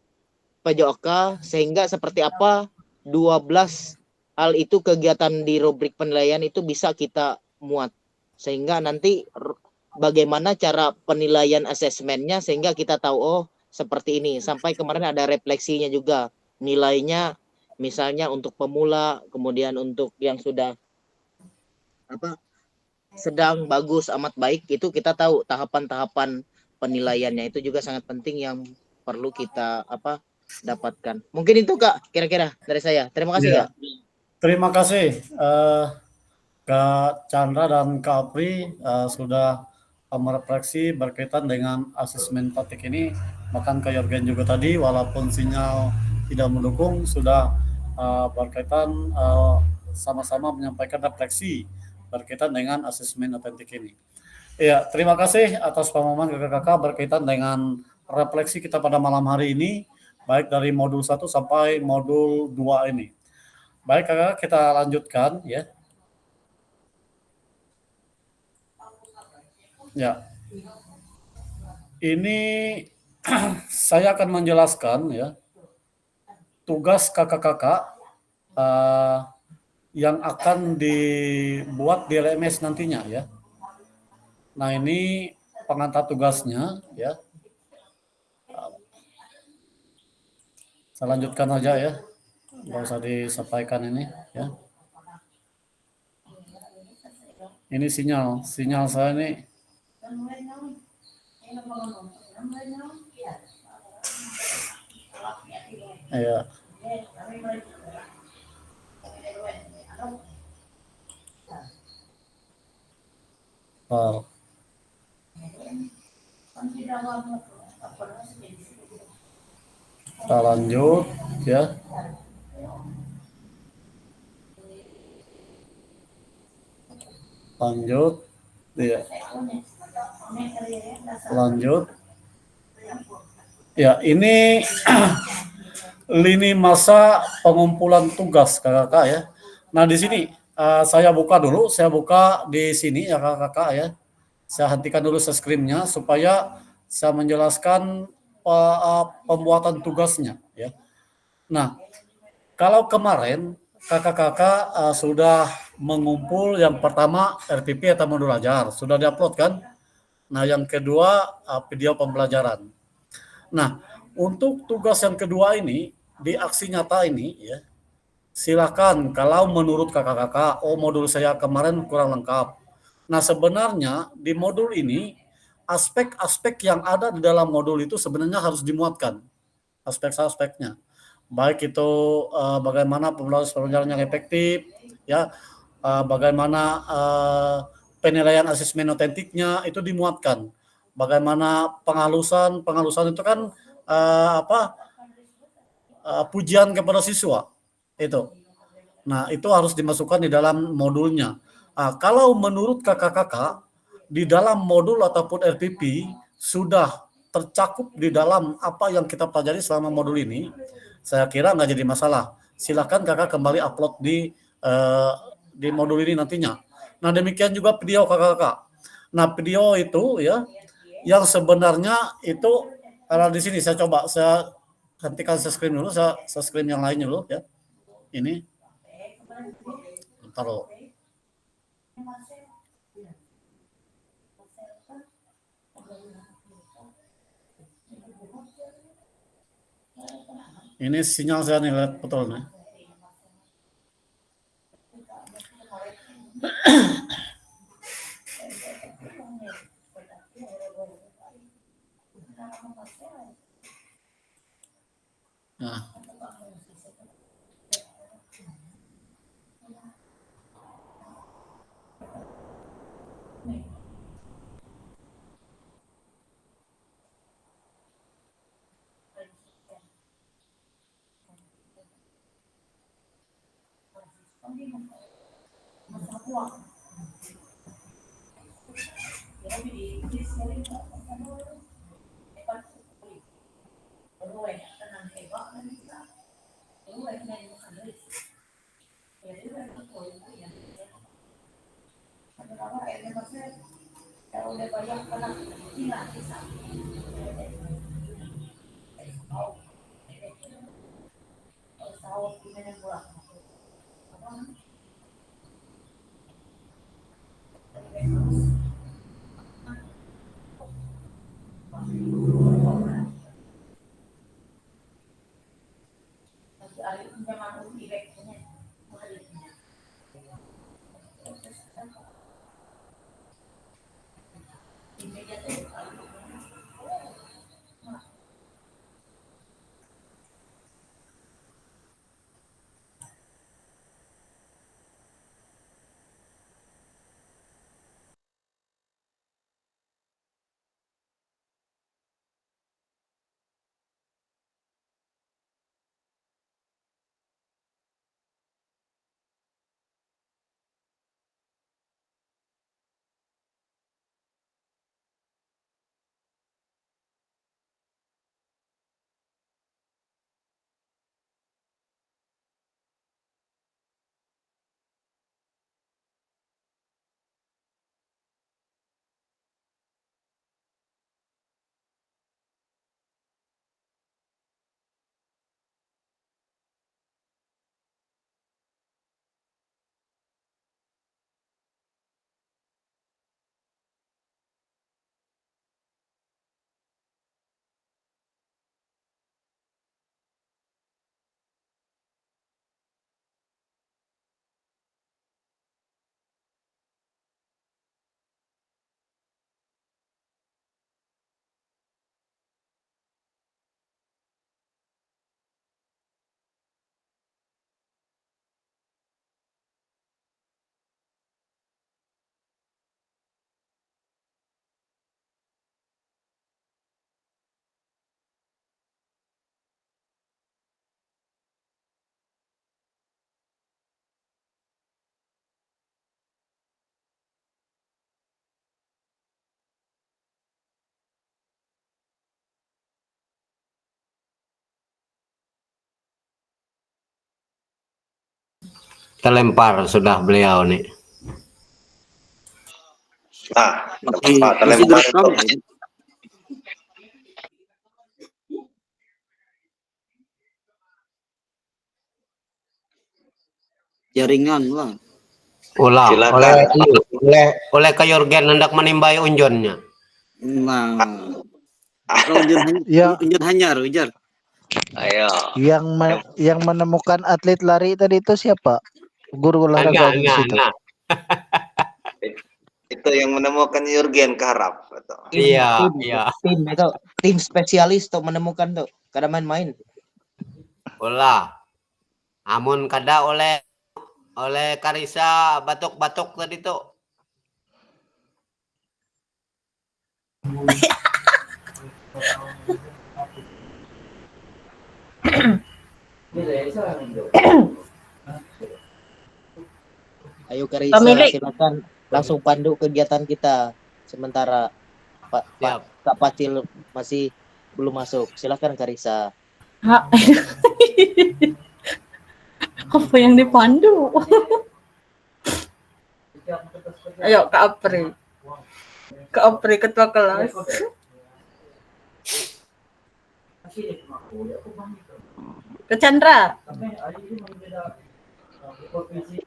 PJOK, sehingga seperti apa 12 hal itu kegiatan di rubrik penilaian itu bisa kita muat. Sehingga nanti bagaimana cara penilaian asesmennya sehingga kita tahu oh seperti ini. Sampai kemarin ada refleksinya juga. Nilainya misalnya untuk pemula, kemudian untuk yang sudah sedang bagus amat baik, itu kita tahu tahapan-tahapan penilaiannya. Itu juga sangat penting yang perlu kita dapatkan. Mungkin itu Kak kira-kira dari saya. Terima kasih Kak. Terima kasih Kak Chandra dan Kak Apri sudah merefleksi berkaitan dengan asesmen otentik ini. Bahkan Kak Jurgen juga tadi walaupun sinyal tidak mendukung sudah berkaitan sama-sama menyampaikan refleksi berkaitan dengan asesmen otentik ini. Ya, terima kasih atas pemahaman kakak-kakak berkaitan dengan refleksi kita pada malam hari ini, baik dari modul 1 sampai modul 2 ini. Baik kakak, kita lanjutkan ya. Ya, ini saya akan menjelaskan ya tugas kakak-kakak eh, yang akan dibuat di LMS nantinya ya. Nah, ini pengantar tugasnya ya. Saya lanjutkan aja ya, nggak usah disampaikan ini ya. Ini sinyal saya ini. Ya. Kita lanjut ya. Lanjut ya. Lanjut. Ya, ini lini masa pengumpulan tugas kakak ya. Nah, di sini saya buka dulu, saya buka di sini ya kakak ya. Saya hentikan dulu screen-nya supaya saya menjelaskan pembuatan tugasnya ya. Nah, kalau kemarin kakak-kakak sudah mengumpul yang pertama RPP atau modul ajar, sudah diupload kan? Nah, yang kedua video pembelajaran. Nah, untuk tugas yang kedua ini di aksi nyata ini ya, silakan kalau menurut kakak-kakak, oh modul saya kemarin kurang lengkap. Nah, sebenarnya di modul ini aspek-aspek yang ada di dalam modul itu sebenarnya harus dimuatkan, aspek-aspeknya. Baik itu bagaimana pembelajaran yang efektif, ya, bagaimana penilaian asesmen otentiknya itu dimuatkan. Bagaimana penghalusan itu kan pujian kepada siswa itu. Nah, itu harus dimasukkan di dalam modulnya. Kalau menurut kakak-kakak di dalam modul ataupun RPP sudah tercakup di dalam apa yang kita pelajari selama modul ini, saya kira nggak jadi masalah. Silakan kakak kembali upload di modul ini nantinya. Nah, demikian juga video kakak-kakak. Nah, video itu ya yang sebenarnya itu kalau di sini saya coba saya hentikan screen dulu, saya screen yang lain dulu ya. Ini taruh. Ini sinyal saya nih, lihat betul nih. Nah. terlempar sudah beliau nih. Nah, Masih terlempar direkam itu. ini. Jaringan lah. Ulah Silakan. oleh Kak Yorgen hendak menimbai unjonnya. Nah, kalau Ya. Unjun Hanyar, Ujar. Ayo. Yang menemukan atlet lari tadi itu siapa? Guru olahraga umum di situ. Itu yang menemukan Jurgen Kaharap. Iya. Tim spesialis tuh menemukan tuh, kada main-main. Ulah. Amun kada oleh Karisa batuk-batuk tadi tuh. Ayo Karisa, Pemilik. silakan langsung pandu kegiatan kita. Sementara Siap. Kak Pacil masih belum masuk. Silakan Karisa. Ha. Apa yang dipandu? Ayo Kak Apri. Kak Apri ketua kelas. Kak Chandra.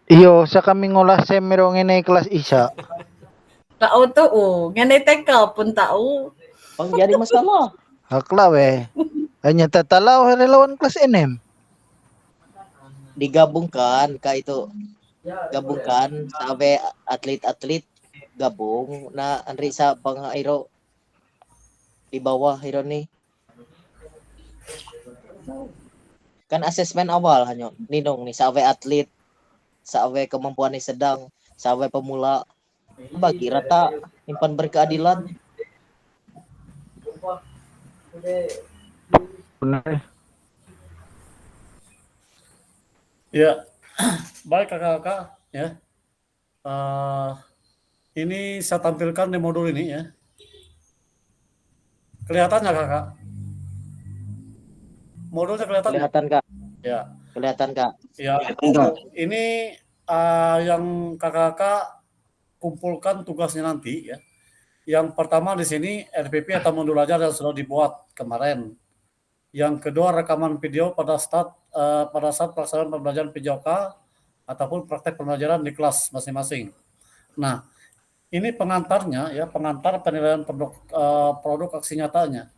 Iyo, sa kami ngolah semero ngene kelas Isya. Tahu tuh, ngene TK pun tahu. Bang jadi masalah. Hakla we. Hanya tatalaw relawan kelas NM. Digabungkan Kak itu. Gabungkan sampai atlet-atlet gabung na Andri sa pangairo di bawah hiro nih. Kan asesmen awal hanya ninong nih sampai atlet, sampai kemampuan nih sedang, sampai pemula bagi rata impan berkeadilan. Benar. Ya, baik kakak-kakak ya. Ini saya tampilkan di modul ini ya. Kelihatan nggak kakak? Modulnya kelihatan? Kelihatan Kak. Ya. Kelihatan Kak. Ya. Ini yang kakak-kakak kumpulkan tugasnya nanti ya. Yang pertama di sini RPP atau modul ajar yang sudah dibuat kemarin. Yang kedua rekaman video pada saat pelaksanaan pembelajaran PJOK ataupun praktek pembelajaran di kelas masing-masing. Nah, ini pengantarnya ya, pengantar penilaian produk aksi nyatanya.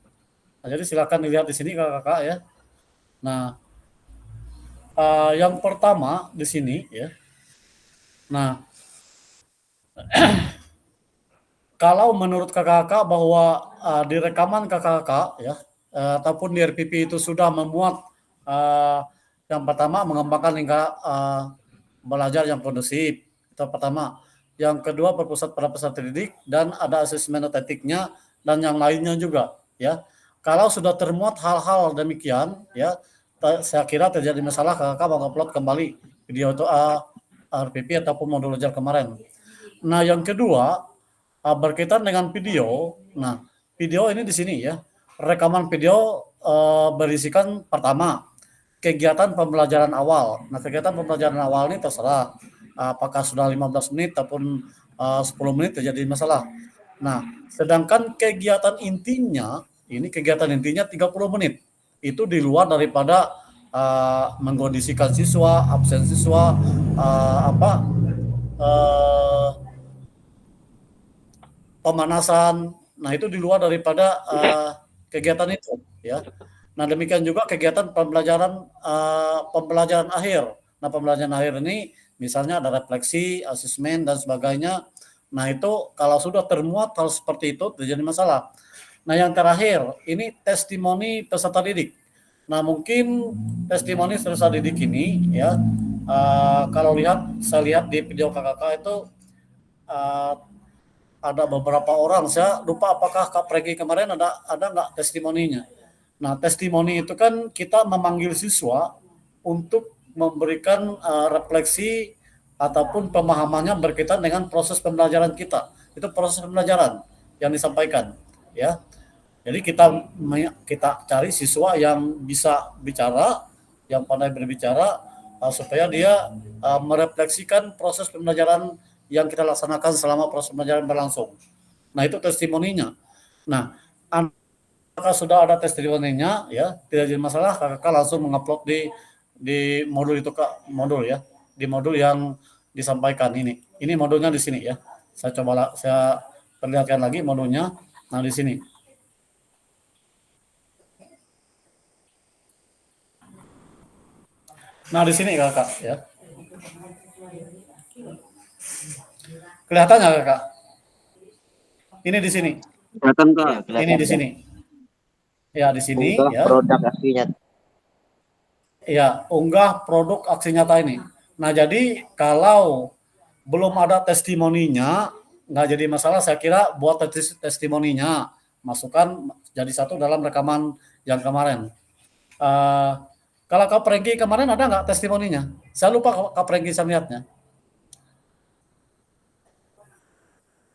Nah, jadi silakan dilihat di sini kakak-kakak ya. Nah, yang pertama di sini ya. Nah, kalau menurut kakak-kakak bahwa di rekaman kakak-kakak ya ataupun di RPP itu sudah memuat yang pertama mengembangkan hingga belajar yang kondusif, itu pertama. Yang kedua berpusat pada peserta didik dan ada asesmen otentiknya dan yang lainnya juga ya. Kalau sudah termuat hal-hal demikian ya, saya kira terjadi masalah kakak mengupload kembali video itu RPP ataupun modul belajar kemarin. Nah, yang kedua berkaitan dengan video. Nah, video ini di sini ya. Rekaman video berisikan pertama kegiatan pembelajaran awal. Nah, kegiatan pembelajaran awal ini terserah apakah sudah 15 menit ataupun 10 menit terjadi masalah. Nah, sedangkan kegiatan intinya 30 menit. Itu di luar daripada mengkondisikan siswa, absen siswa, pemanasan. Nah, itu di luar daripada kegiatan itu ya. Nah, demikian juga kegiatan pembelajaran akhir. Nah, pembelajaran akhir ini misalnya ada refleksi, asesmen dan sebagainya. Nah, itu kalau sudah termuat hal seperti itu terjadi masalah. Nah, yang terakhir ini testimoni peserta didik. Nah, mungkin testimoni peserta didik ini ya kalau saya lihat di video kakak itu ada beberapa orang, saya lupa apakah Kak Pregi kemarin ada nggak testimoninya. Nah, testimoni itu kan kita memanggil siswa untuk memberikan refleksi ataupun pemahamannya berkaitan dengan proses pembelajaran kita. Itu proses pembelajaran yang disampaikan, ya. Jadi kita cari siswa yang bisa bicara, yang pandai berbicara, supaya dia merefleksikan proses pembelajaran yang kita laksanakan selama proses pembelajaran berlangsung. Nah, itu testimoninya. Nah, apakah sudah ada testimoninya, ya tidak jadi masalah, kakak langsung mengupload di modul itu, Kak, modul ya, di modul yang disampaikan ini. Ini modulnya di sini ya. Saya perlihatkan lagi modulnya. Nah, di sini. Nah, di sini kakak ya. Kelihatan nggak kakak? Ini di sini. Kelihatan Kak. Ya, kelihatan. Ini di sini. Ya, di sini Unggah ya. produk aksi nyata. Ya, unggah produk aksi nyata ini. Nah, jadi kalau belum ada testimoninya, nggak jadi masalah. Saya kira buat testimoninya, masukkan jadi satu dalam rekaman yang kemarin. Kalau Kak Prengki kemarin ada nggak testimoninya? Saya lupa Kak Prengki saya lihatnya.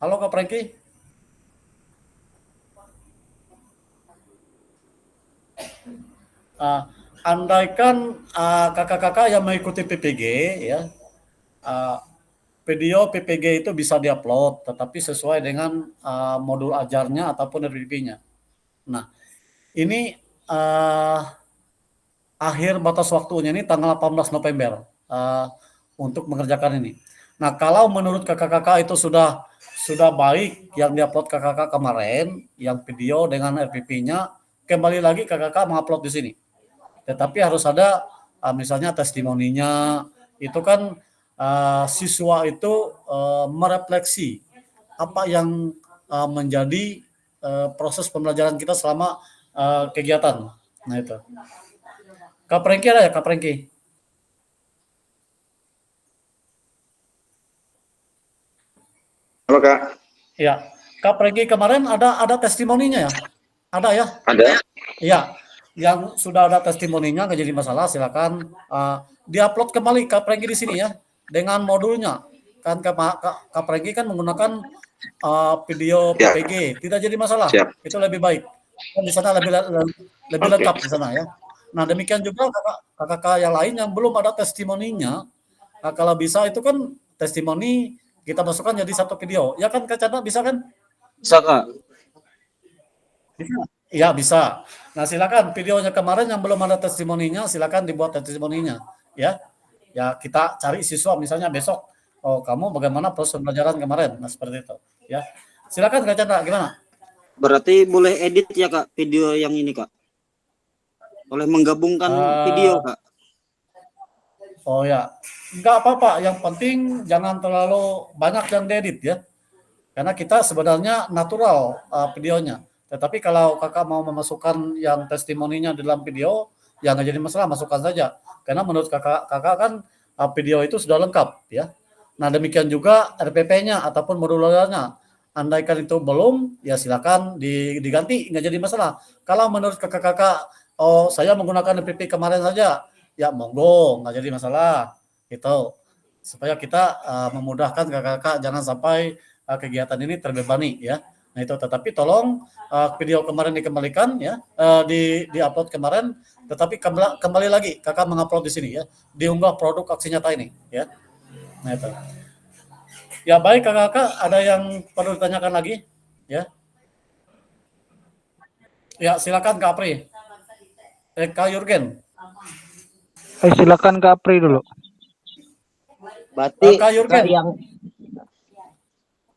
Halo Kak Prengki? Andaikan kakak-kakak yang mengikuti PPG ya, video PPG itu bisa diupload, tetapi sesuai dengan modul ajarnya ataupun RPP-nya. Nah, ini akhir batas waktunya ini tanggal 18 November untuk mengerjakan ini. Nah, kalau menurut kakak-kakak itu sudah baik yang diupload kakak-kakak kemarin, yang video dengan RPP-nya, kembali lagi kakak-kakak mengupload di sini. Tetapi harus ada misalnya testimoninya, itu kan siswa itu merefleksi apa yang menjadi proses pembelajaran kita selama kegiatan. Nah, itu. Kak Prengki ada ya, Kak Prengki? Halo Kak. Ya, Kak Prengki kemarin ada testimoninya ya? Ada ya? Ada. Iya, yang sudah ada testimoninya nggak jadi masalah, silakan diupload kembali Kak Prengki di sini ya dengan modulnya. Kan Kak Prengki kan menggunakan video PPG, tidak jadi masalah. Siap. Itu lebih baik. Kan di sana lebih lengkap di sana ya. Nah, demikian juga kakak-kakak yang lain yang belum ada testimoninya, kalau bisa itu kan testimoni kita masukkan jadi satu video. Ya kan Kak Chandra, bisa kan? Bisa Kak. Bisa. Ya bisa. Nah, silakan videonya kemarin yang belum ada testimoninya, silakan dibuat testimoninya ya. Ya, kita cari siswa misalnya besok, oh kamu bagaimana proses pembelajaran kemarin. Nah, seperti itu ya. Silakan Kak Chandra, gimana? Berarti boleh edit ya Kak video yang ini Kak? Boleh menggabungkan video Kak? Oh ya, nggak apa-apa. Yang penting jangan terlalu banyak yang diedit ya. Karena kita sebenarnya natural videonya. Tetapi kalau kakak mau memasukkan yang testimoninya di dalam video, ya nggak jadi masalah, masukkan saja. Karena menurut kakak kan video itu sudah lengkap ya. Nah, demikian juga RPP-nya ataupun modularnya. Andaikan itu belum, ya silakan diganti, nggak jadi masalah. Kalau menurut kakak-kakak, oh saya menggunakan RPP kemarin saja, ya monggo, nggak jadi masalah. Itu supaya kita memudahkan kakak-kakak jangan sampai kegiatan ini terbebani ya. Nah, itu tetapi tolong video kemarin dikembalikan ya, di-upload kemarin, tetapi kembali lagi kakak mengupload di sini ya, diunggah produk aksi nyata ini ya. Nah, itu. Ya baik kakak-kakak, ada yang perlu ditanyakan lagi ya? Ya silakan Kak Apri. Kak Jurgen. Silakan Kak Apri dulu. Berarti Kak Jurgen. yang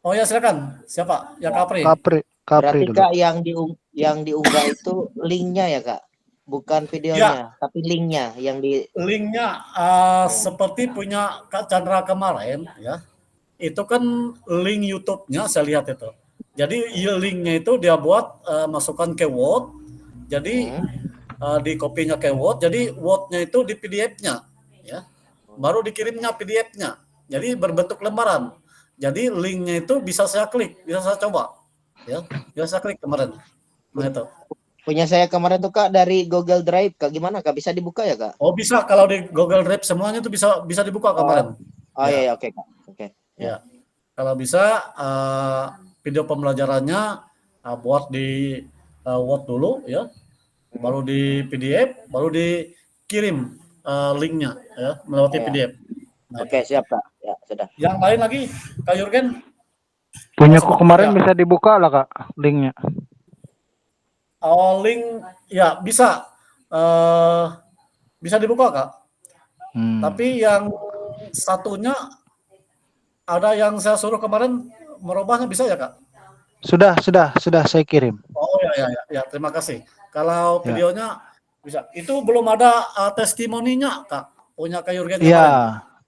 Oh ya silakan. Siapa? Ya Kak Apri. Kak Apri berarti dulu. Kak yang diunggah itu linknya ya Kak, bukan videonya, tapi linknya yang di linknya seperti punya Kak Chandra kemarin ya. Itu kan link YouTube-nya saya lihat itu. Jadi linknya itu dia buat masukkan ke Word. Jadi di copy-nya ke Word. Jadi Word-nya itu di PDF-nya ya. Baru dikirimnya PDF-nya. Jadi berbentuk lembaran. Jadi linknya itu bisa saya klik, bisa saya coba ya. Bisa saya klik kemarin. Nah, itu. punya saya kemarin tuh Kak dari Google Drive Kak, gimana Kak, bisa dibuka ya Kak? Oh bisa, kalau di Google Drive semuanya itu bisa dibuka kemarin. Oh Ya. iya oke Kak. Oke. Ya, kalau bisa video pembelajarannya buat di Word dulu ya, baru di PDF, baru dikirim linknya ya melewati Ya. PDF. Nah, Oke, siap Kak. Ya, sudah. yang lain lagi, Kak Jurgen? Punyaku kemarin Ya. bisa dibuka lah Kak linknya. Oh, link ya bisa bisa dibuka Kak. Tapi yang satunya ada yang saya suruh kemarin merubahnya bisa ya Kak? Sudah saya kirim. Oh ya, terima kasih. Kalau Ya. videonya bisa. Itu belum ada testimoninya Kak. Punya Kak Jurgen kemarin. Iya.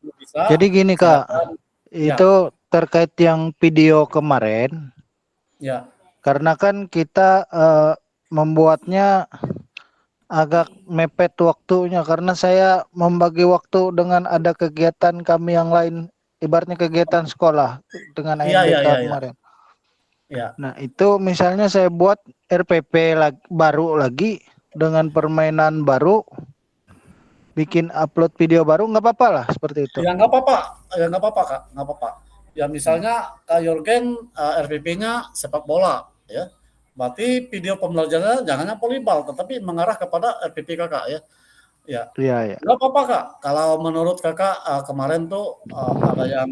Bisa. Jadi gini Kak, Silakan. itu terkait yang video kemarin, Ya. karena kan kita membuatnya agak mepet waktunya karena saya membagi waktu dengan ada kegiatan kami yang lain, ibaratnya kegiatan sekolah dengan Iya, AMBK iya. kemarin. Ya. Nah itu misalnya saya buat RPP baru lagi dengan permainan baru, bikin upload video baru, nggak apa-apa lah seperti itu. Ya nggak apa-apa, Kak, nggak apa-apa. Ya misalnya Kak Jurgen RPP-nya sepak bola, ya. Berarti video pembelajarannya jangannya volleyball, tetapi mengarah kepada RPP Kakak ya. Ya. Iya. Nggak apa-apa Kak. Kalau menurut Kakak kemarin tuh ada yang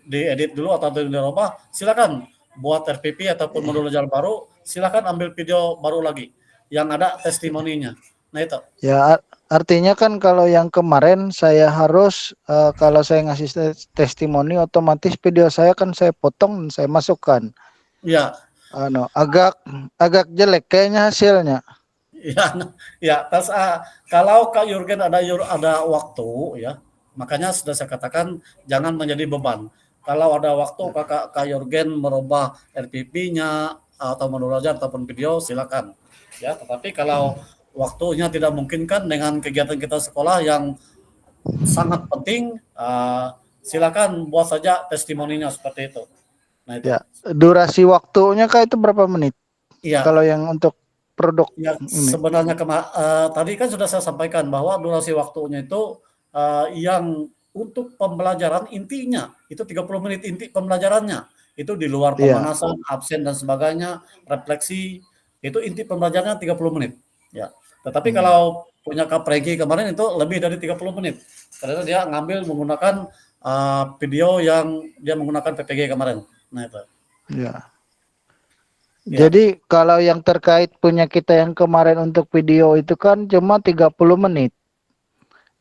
diedit dulu atau dirubah, silakan buat RPP ataupun modul belajar baru, silakan ambil video baru lagi yang ada testimoninya. Nah itu. Ya artinya kan kalau yang kemarin saya harus kalau saya ngasih testimoni otomatis video saya kan saya potong dan saya masukkan. Ya. Agak jelek kayaknya hasilnya. Ya, kalau Kak Jurgen ada waktu ya, makanya sudah saya katakan jangan menjadi beban. Kalau ada waktu Kak Jurgen merubah RPP-nya atau modul belajar ataupun video silakan. Ya, tetapi kalau waktunya tidak memungkinkan dengan kegiatan kita sekolah yang sangat penting, silakan buat saja testimoninya seperti itu. Nah, itu. Ya, durasi waktunya Kak itu berapa menit? Iya. Kalau yang untuk produk ya, ini. sebenarnya tadi kan sudah saya sampaikan bahwa durasi waktunya itu yang untuk pembelajaran intinya itu 30 menit inti pembelajarannya. Itu di luar pemanasan, absen dan sebagainya, refleksi, itu inti pembelajarannya 30 menit. Ya. Tetapi kalau punya Kak Pregi kemarin itu lebih dari 30 menit. Karena dia ngambil menggunakan video yang dia menggunakan PPG kemarin. Nah itu. Ya. Jadi kalau yang terkait punya kita yang kemarin untuk video itu kan cuma 30 menit.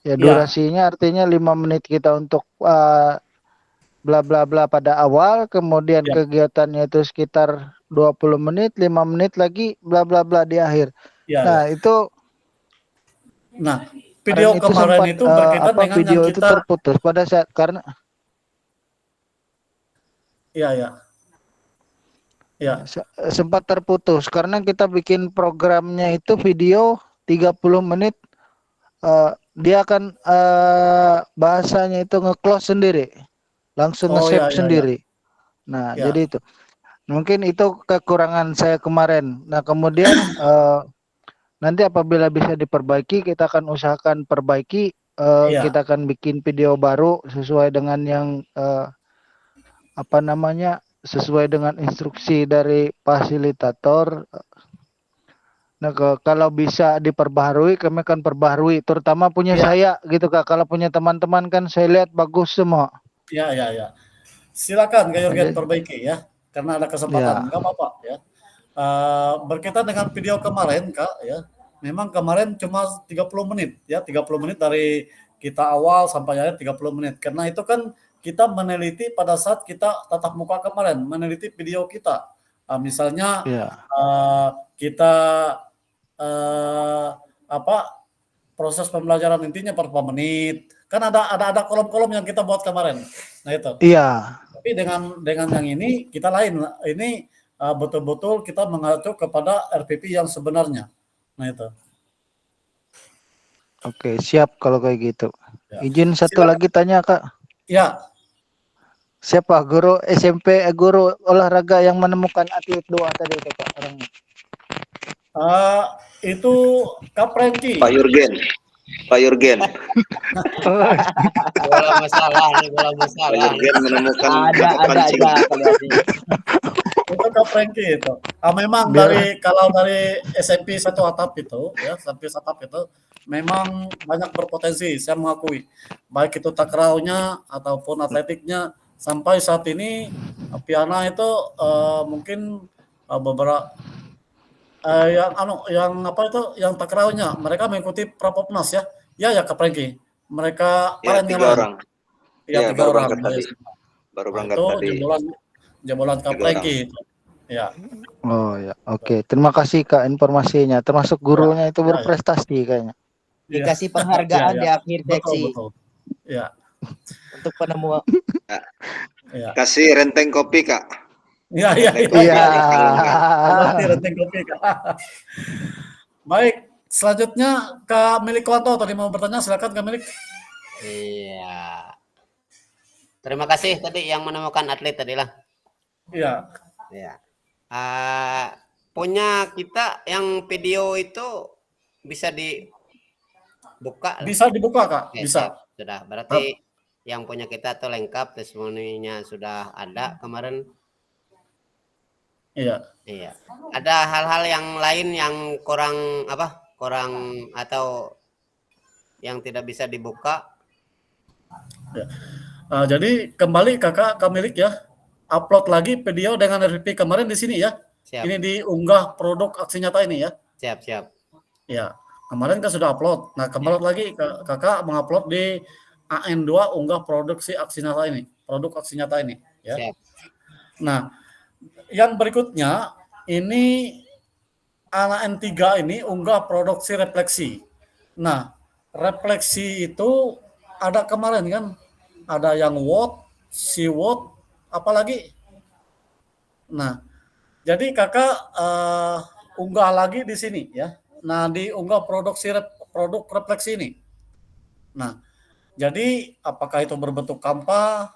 Ya durasinya artinya 5 menit kita untuk bla bla bla pada awal, kemudian kegiatannya itu sekitar 20 menit, 5 menit lagi bla bla bla di akhir. Itu video kemarin itu berkaitan dengan video yang itu terputus pada saat karena sempat terputus karena kita bikin programnya itu video 30 menit dia akan bahasanya itu nge-close sendiri, langsung nge-save sendiri. Nah, jadi itu mungkin itu kekurangan saya kemarin. Nah, kemudian nanti apabila bisa diperbaiki, kita akan usahakan perbaiki. Kita akan bikin video baru sesuai dengan yang sesuai dengan instruksi dari fasilitator. Nah, kalau bisa diperbaharui, kami akan perbaharui, terutama punya saya gitu Kak. Kalau punya teman-teman kan saya lihat bagus semua. Ya. Silakan Kak Jurgen perbaiki ya, karena ada kesempatan, nggak apa-apa ya. Berkaitan dengan video kemarin Kak ya, memang kemarin cuma 30 menit ya, 30 menit dari kita awal sampai akhir 30 menit. Karena itu kan kita meneliti pada saat kita tatap muka kemarin, meneliti video kita. Misalnya kita proses pembelajaran intinya berapa menit. Kan ada kolom-kolom yang kita buat kemarin. Nah itu. Iya. Tapi dengan yang ini kita lain. Ini betul-betul kita mengacu kepada RPP yang sebenarnya. Nah itu. Oke, siap kalau kayak gitu. Izin satu lagi tanya Kak. Ya. Siapa guru SMP, guru olahraga yang menemukan atlet 2 tadi itu Kak orangnya? Itu Kak Prengki. Pak Jurgen. Bola masalah. Pak Jurgen menemukan ada Itu Kak Prengki itu. Memang kalau dari SMP 1 atap itu ya, sampai 1 atap itu memang banyak berpotensi, saya mengakui. Baik itu takraw-nya ataupun atletiknya, sampai saat ini Piana itu mungkin beberapa yang takraw-nya mereka mengikuti Prapopnas ya. Ya Kak Franky. Mereka Ya, paling 3 orang. Ya, Ya, 3 baru orang. berangkat tadi. Baru Nah, berangkat itu tadi. jebolan Kak 3 Franky itu. Ya. Oh ya, oke. Terima kasih Kak informasinya. Termasuk gurunya itu berprestasi kayaknya. Dikasih penghargaan di akhir seksi Betul. Ya. untuk penemu. Ya. Kasih renteng kopi, Kak. Iya. Renteng kopi Iya. aja kalungnya. Berarti renteng kopi, Kak. Baik, selanjutnya Kak Milik Kwanto tadi mau bertanya, silakan Kak Milik. Iya. Terima kasih tadi yang menemukan atlet tadi lah. Iya. Ya. Punya kita yang video itu bisa dibuka. Bisa dibuka, Kak? Oke, Bisa. siap. Sudah. Berarti yang punya kita tuh lengkap, testimoninya sudah ada kemarin. Iya. Iya. Ada hal-hal yang lain yang kurang atau yang tidak bisa dibuka? Ya. Jadi kembali Kakak Kak Milik ya, upload lagi video dengan RVP kemarin di sini ya. Siap. Ini diunggah produk aksi nyata ini ya. Siap. Ya, kemarin kan sudah upload. Nah, kembali lagi Kakak mengupload di AN2 unggah produksi aksi nyata ini, produk aksi nyata ini ya. Siap. Nah, yang berikutnya ini AN3 ini unggah produksi refleksi. Nah, refleksi itu ada kemarin kan, ada yang WOT, SeaWOT, apalagi. Nah, jadi Kakak unggah lagi di sini ya. Nah, diunggah produk refleksi ini. Nah, jadi apakah itu berbentuk kampa,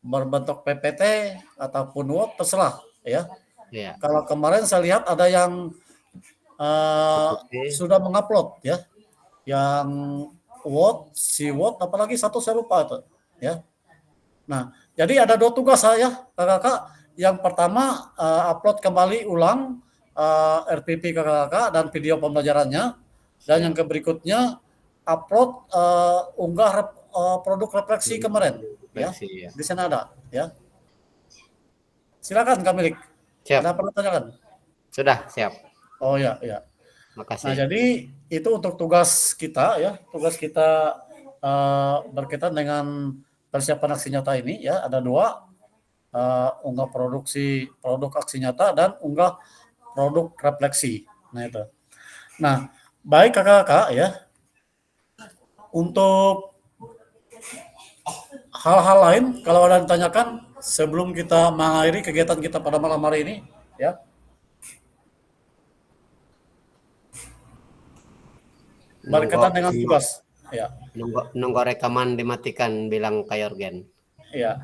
berbentuk PPT ataupun WOT, terserah ya. Iya. Kalau kemarin saya lihat ada yang sudah mengupload ya, yang WOT, SeaWOT, apalagi satu saya lupa itu ya. Nah, jadi ada 2 tugas saya kakak. Yang pertama upload kembali ulang RPP kakak dan video pembelajarannya, dan yang berikutnya upload unggah produk refleksi kemarin ya. Di sana ada ya. Silakan Kak Milik. Siap. Ada pertanyaan? Sudah, siap. Oh ya. Makasih. Nah, jadi itu untuk tugas kita ya. Tugas kita berkaitan dengan persiapan aksi nyata ini ya. Ada 2, unggah produk aksi nyata dan unggah produk refleksi. Nah, itu. Nah, baik kakak-kakak ya. Untuk hal-hal lain kalau ada yang ditanyakan sebelum kita mengakhiri kegiatan kita pada malam hari ini ya. Berkaitan dengan tugas ya. Nunggu rekaman dimatikan, bilang Kak Yorgen. Ya,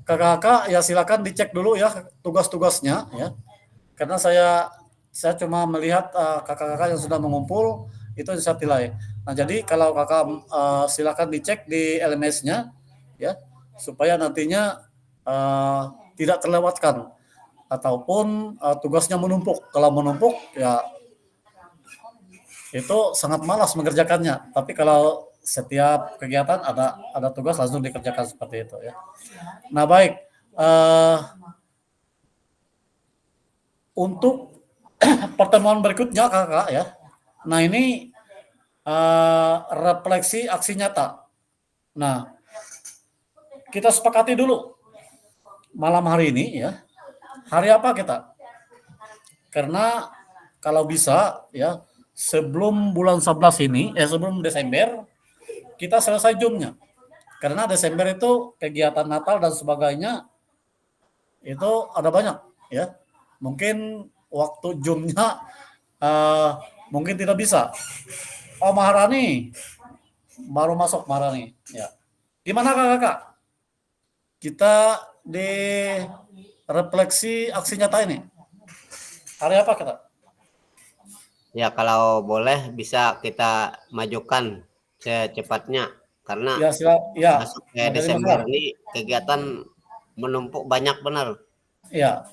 kakak-kakak ya silakan dicek dulu ya tugas-tugasnya ya. Karena saya cuma melihat kakak-kakak yang sudah mengumpul itu saya nilai. Nah, jadi kalau kakak silakan dicek di LMS-nya ya, supaya nantinya tidak terlewatkan ataupun tugasnya menumpuk. Kalau menumpuk ya itu sangat malas mengerjakannya. Tapi kalau setiap kegiatan ada tugas langsung dikerjakan seperti itu ya. Nah, baik, untuk pertemuan berikutnya kakak ya. Nah, ini refleksi aksi nyata. Nah, kita sepakati dulu malam hari ini ya. Hari apa kita? Karena kalau bisa ya sebelum bulan 11 ini sebelum Desember kita selesai Zoom-nya. Karena Desember itu kegiatan Natal dan sebagainya itu ada banyak ya. Mungkin waktu Zoom-nya mungkin tidak bisa. Oh, Maharani baru masuk Maharani ya. Gimana kakak? Kita di refleksi aksi nyata ini. Hari apa kita? Ya, kalau boleh bisa kita majukan secepatnya karena masuk ke Desember ini kegiatan menumpuk banyak benar. Iya.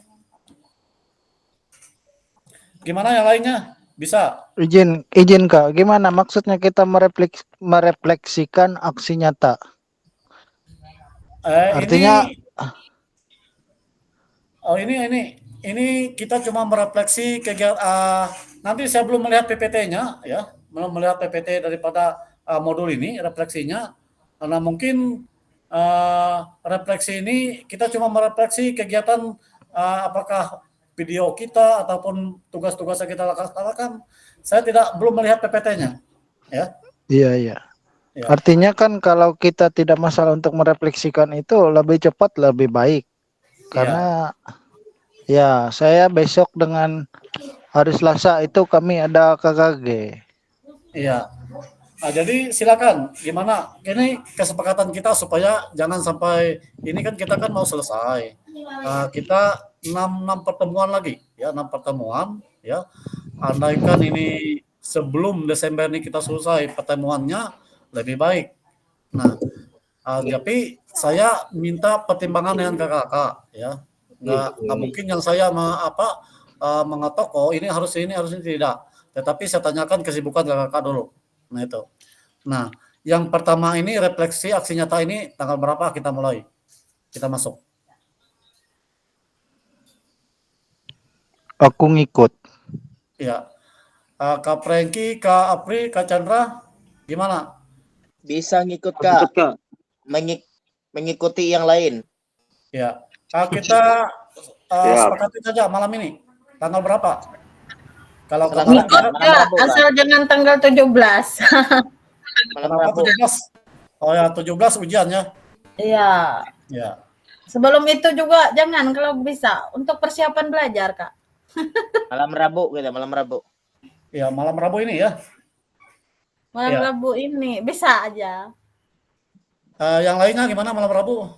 Gimana yang lainnya? Bisa. Izin Kak, gimana maksudnya kita merefleksikan aksi nyata? Artinya ini kita cuma merefleksi kegiatan. Nanti saya belum melihat PPT-nya ya, belum melihat PPT daripada modul ini refleksinya. Karena mungkin refleksi ini kita cuma merefleksi kegiatan apakah video kita ataupun tugas-tugas yang kita laksanakan. Saya belum melihat PPT-nya, ya. Iya. Ya. Artinya kan kalau kita tidak masalah untuk merefleksikan itu lebih cepat lebih baik. Karena ya saya besok dengan hari Selasa itu kami ada KKG. Iya. Nah, jadi silakan gimana ini kesepakatan kita supaya jangan sampai ini kan kita kan mau selesai. Kita 6 pertemuan lagi ya, 6 pertemuan ya. Andaikan ini sebelum Desember ini kita selesai pertemuannya lebih baik. Nah, tapi saya minta pertimbangan dengan kakak ya. Nggak mungkin yang saya mengetok ini harus ini tidak. Tetapi saya tanyakan kesibukan kakak dulu. Nah itu. Nah, yang pertama ini refleksi aksi nyata ini tanggal berapa kita mulai? Kita masuk. Aku ngikut. Ya. Kak Franky, Kak Apri, Kak Chandra, gimana? Bisa ngikut Kak. Mengikuti yang lain. Ya. Kita sepakati saja malam ini. Tanggal berapa? Kalau Ikut Kak, asal jangan tanggal 17. Kenapa 17? Oh ya, 17 ujian ya? Iya. Ya. Sebelum itu juga jangan kalau bisa untuk persiapan belajar Kak. Malam Rabu kita, malam Rabu. Ya, malam Rabu ini ya. Malam Rabu ini bisa aja. Yang lainnya gimana malam Rabu?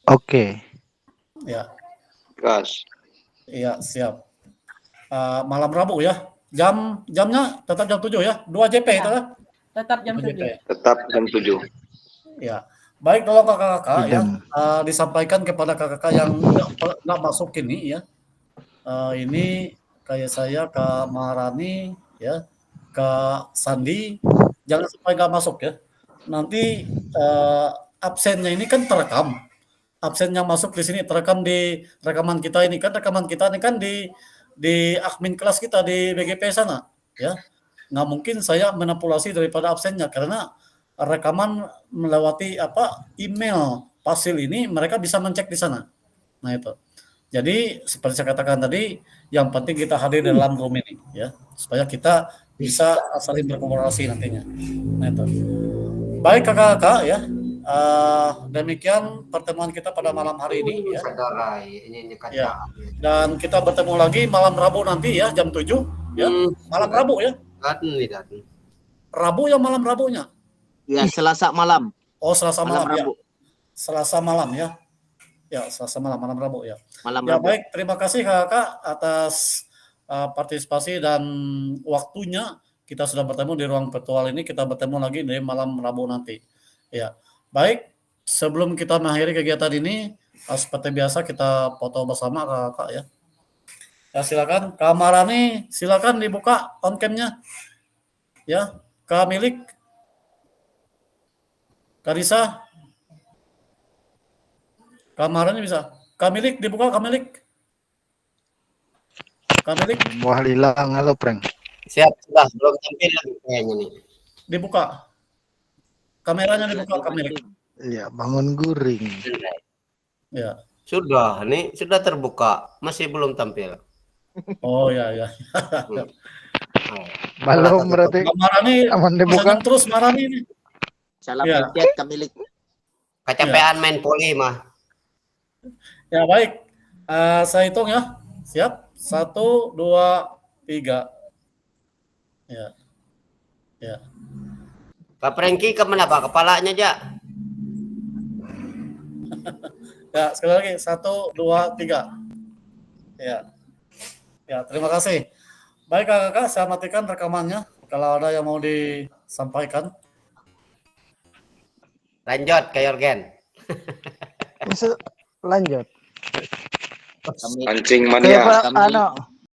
Oke. Ya. Gas. Iya, siap. Malam Rabu ya. Jamnya tetap jam 7 ya. 2 JP itu ya. Tetap jam 7. Tetap jam 7. Ya. Baik, kalau kakak-kakak ya disampaikan kepada kakak-kakak yang nggak masuk ini ya. Ini kayak saya, Kak Maharani ya, Kak Sandi, jangan sampai nggak masuk ya. Nanti absennya ini kan terekam. Absen yang masuk di sini terekam di rekaman kita ini kan, rekaman kita ini kan di admin kelas kita di BGP sana ya. Nggak mungkin saya manipulasi daripada absennya karena rekaman melewati email Pasil ini mereka bisa mencek di sana. Nah itu. Jadi seperti saya katakan tadi, yang penting kita hadir dalam room ini ya, supaya kita bisa saling berkomunikasi nantinya. Nah itu. Baik kakak-kakak ya. Demikian pertemuan kita pada malam hari ini ya. Ya. Dan kita bertemu lagi malam Rabu nanti ya jam 7 ya. Malam Rabu ya. Rabu ya, malam Rabunya. Ya, Selasa malam. Oh, Selasa malam ya. Rabu. Selasa malam ya. Ya, Selasa malam Rabu ya. Malam ya Rabu. Baik, terima kasih kakak atas partisipasi dan waktunya. Kita sudah bertemu di ruang virtual ini, kita bertemu lagi di malam Rabu nanti. Ya. Baik, sebelum kita mengakhiri kegiatan ini, seperti biasa kita foto bersama kakak ya. Ya silakan, Kak Marani, silakan dibuka on cam-nya. Ya, Kak Milik, Kak Risa, Kak Marani bisa. Kak Milik dibuka, Kak Milik. Kak Milik. Wah, hilang halo prank. Siap, sudah belum tampil lagi kayaknya nih. Dibuka. Kameranya dibuka, Kak Milik. Iya, bangun guring. Ya. Sudah, nih sudah terbuka, masih belum tampil. Oh ya. Belum berarti. Kak Marani aman dibuka terus Marani ini. Salam Ya. chat Kak Milik. Kecapean main poli mah. Ya baik. Saya hitung ya. Siap. 1, 2, 3. Ya. Kak Franky kemana Pak? Kepalanya aja. Ya, sekali lagi 1, 2, 3. Ya, terima kasih. Baik kakak, saya matikan rekamannya. Kalau ada yang mau disampaikan. Lanjut ke Yorgen. lanjut. Pancing mania.